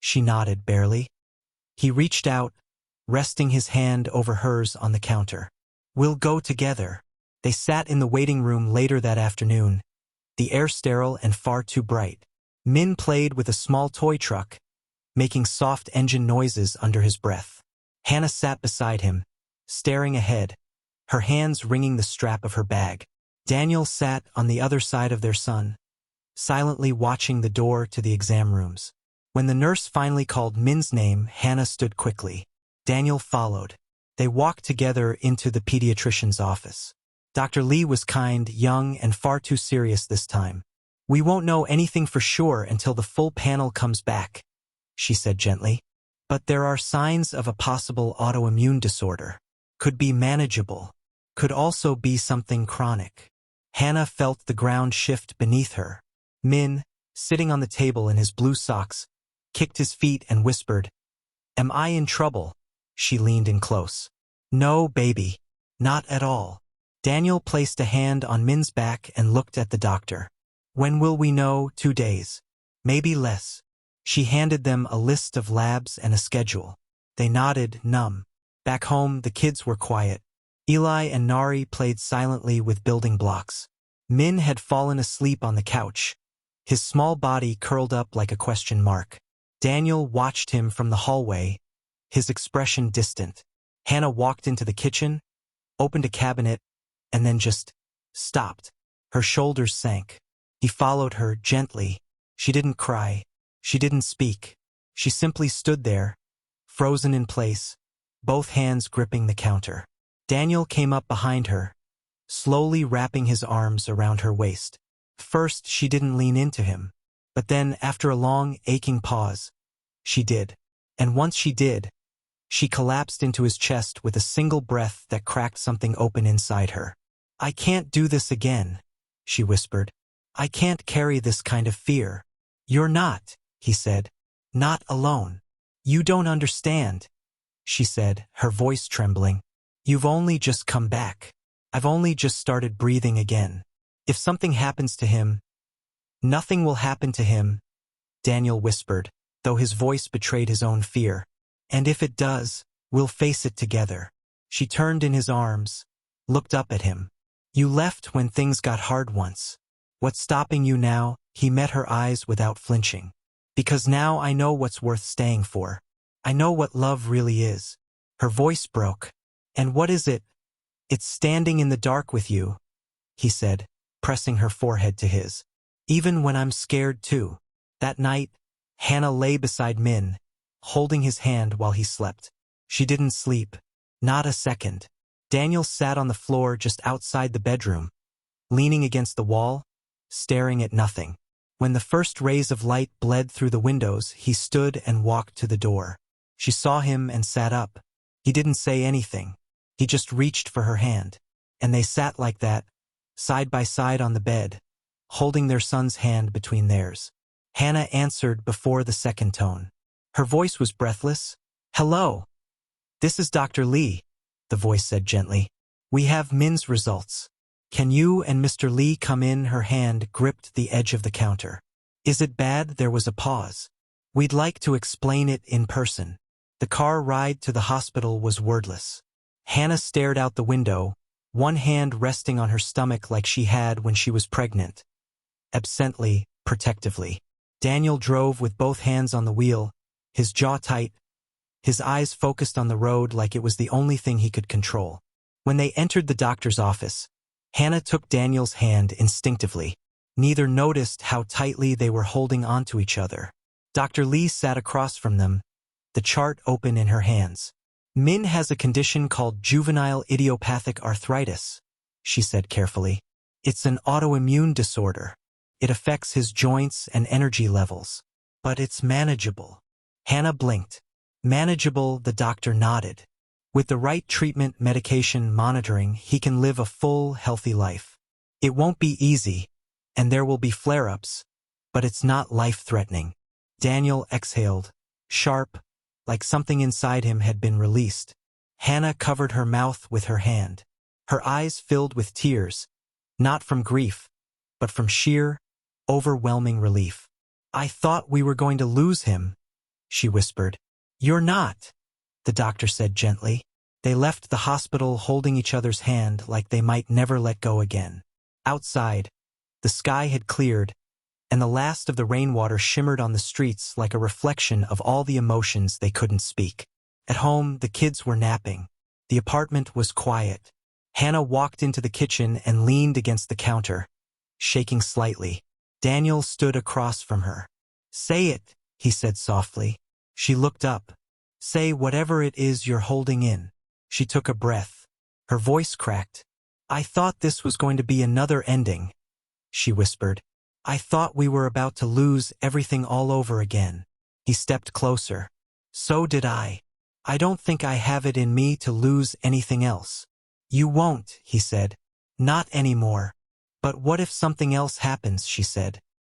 She nodded barely. He reached out, resting his hand over hers on the counter. We'll go together. They sat in the waiting room later that afternoon, the air sterile and far too bright. Min played with a small toy truck, making soft engine noises under his breath. Hannah sat beside him, staring ahead, her hands wringing the strap of her bag. Daniel sat on the other side of their son, silently watching the door to the exam rooms. When the nurse finally called Min's name, Hannah stood quickly. Daniel followed. They walked together into the pediatrician's office. Dr. Lee was kind, young, and far too serious this time. We won't know anything for sure until the full panel comes back, she said gently. But there are signs of a possible autoimmune disorder. Could be manageable. Could also be something chronic. Hannah felt the ground shift beneath her. Min, sitting on the table in his blue socks, kicked his feet and whispered, Am I in trouble? She leaned in close. No, baby. Not at all. Daniel placed a hand on Min's back and looked at the doctor. When will we know? 2 days. Maybe less. She handed them a list of labs and a schedule. They nodded, numb. Back home, the kids were quiet. Eli and Nari played silently with building blocks. Min had fallen asleep on the couch, his small body curled up like a question mark. Daniel watched him from the hallway, his expression distant. Hannah walked into the kitchen, opened a cabinet, and then just stopped. Her shoulders sank. He followed her gently. She didn't cry. She didn't speak. She simply stood there, frozen in place, both hands gripping the counter. Daniel came up behind her, slowly wrapping his arms around her waist. First, she didn't lean into him. But then, after a long, aching pause, she did. And once she did, she collapsed into his chest with a single breath that cracked something open inside her. I can't do this again, she whispered. I can't carry this kind of fear. You're not, he said. Not alone. You don't understand, she said, her voice trembling. You've only just come back. I've only just started breathing again. If something happens to him, nothing will happen to him, Daniel whispered, though his voice betrayed his own fear. And if it does, we'll face it together. She turned in his arms, looked up at him. You left when things got hard once. What's stopping you now? He met her eyes without flinching. Because now I know what's worth staying for. I know what love really is. Her voice broke. And what is it? It's standing in the dark with you, he said, pressing her forehead to his. Even when I'm scared too. That night, Hannah lay beside Min, holding his hand while he slept. She didn't sleep. Not a second. Daniel sat on the floor just outside the bedroom, leaning against the wall, staring at nothing. When the first rays of light bled through the windows, he stood and walked to the door. She saw him and sat up. He didn't say anything. He just reached for her hand. And they sat like that, side by side on the bed, holding their son's hand between theirs. Hannah answered before the second tone. Her voice was breathless. "Hello. This is Dr. Lee," the voice said gently. "We have Min's results. Can you and Mr. Lee come in?" Her hand gripped the edge of the counter. "Is it bad?" There was a pause. "We'd like to explain it in person." The car ride to the hospital was wordless. Hannah stared out the window, one hand resting on her stomach like she had when she was pregnant. Absently, protectively. Daniel drove with both hands on the wheel, his jaw tight, his eyes focused on the road like it was the only thing he could control. When they entered the doctor's office, Hannah took Daniel's hand instinctively. Neither noticed how tightly they were holding onto each other. Dr. Lee sat across from them, the chart open in her hands. "Min has a condition called juvenile idiopathic arthritis," she said carefully. "It's an autoimmune disorder. It affects his joints and energy levels. But it's manageable." Hannah blinked. "Manageable," the doctor nodded. "With the right treatment, medication, monitoring, he can live a full, healthy life. It won't be easy, and there will be flare-ups, but it's not life-threatening." Daniel exhaled, sharp, like something inside him had been released. Hannah covered her mouth with her hand. Her eyes filled with tears, not from grief, but from sheer, overwhelming relief. "I thought we were going to lose him," she whispered. "You're not," the doctor said gently. They left the hospital holding each other's hand like they might never let go again. Outside, the sky had cleared, and the last of the rainwater shimmered on the streets like a reflection of all the emotions they couldn't speak. At home, the kids were napping. The apartment was quiet. Hannah walked into the kitchen and leaned against the counter, shaking slightly. Daniel stood across from her. "Say it," he said softly. She looked up. "Say whatever it is you're holding in." She took a breath. Her voice cracked. "I thought this was going to be another ending," she whispered. "I thought we were about to lose everything all over again." He stepped closer. "So did I. I don't think I have it in me to lose anything else." "You won't," he said. "Not anymore." "But what if something else happens?" she said.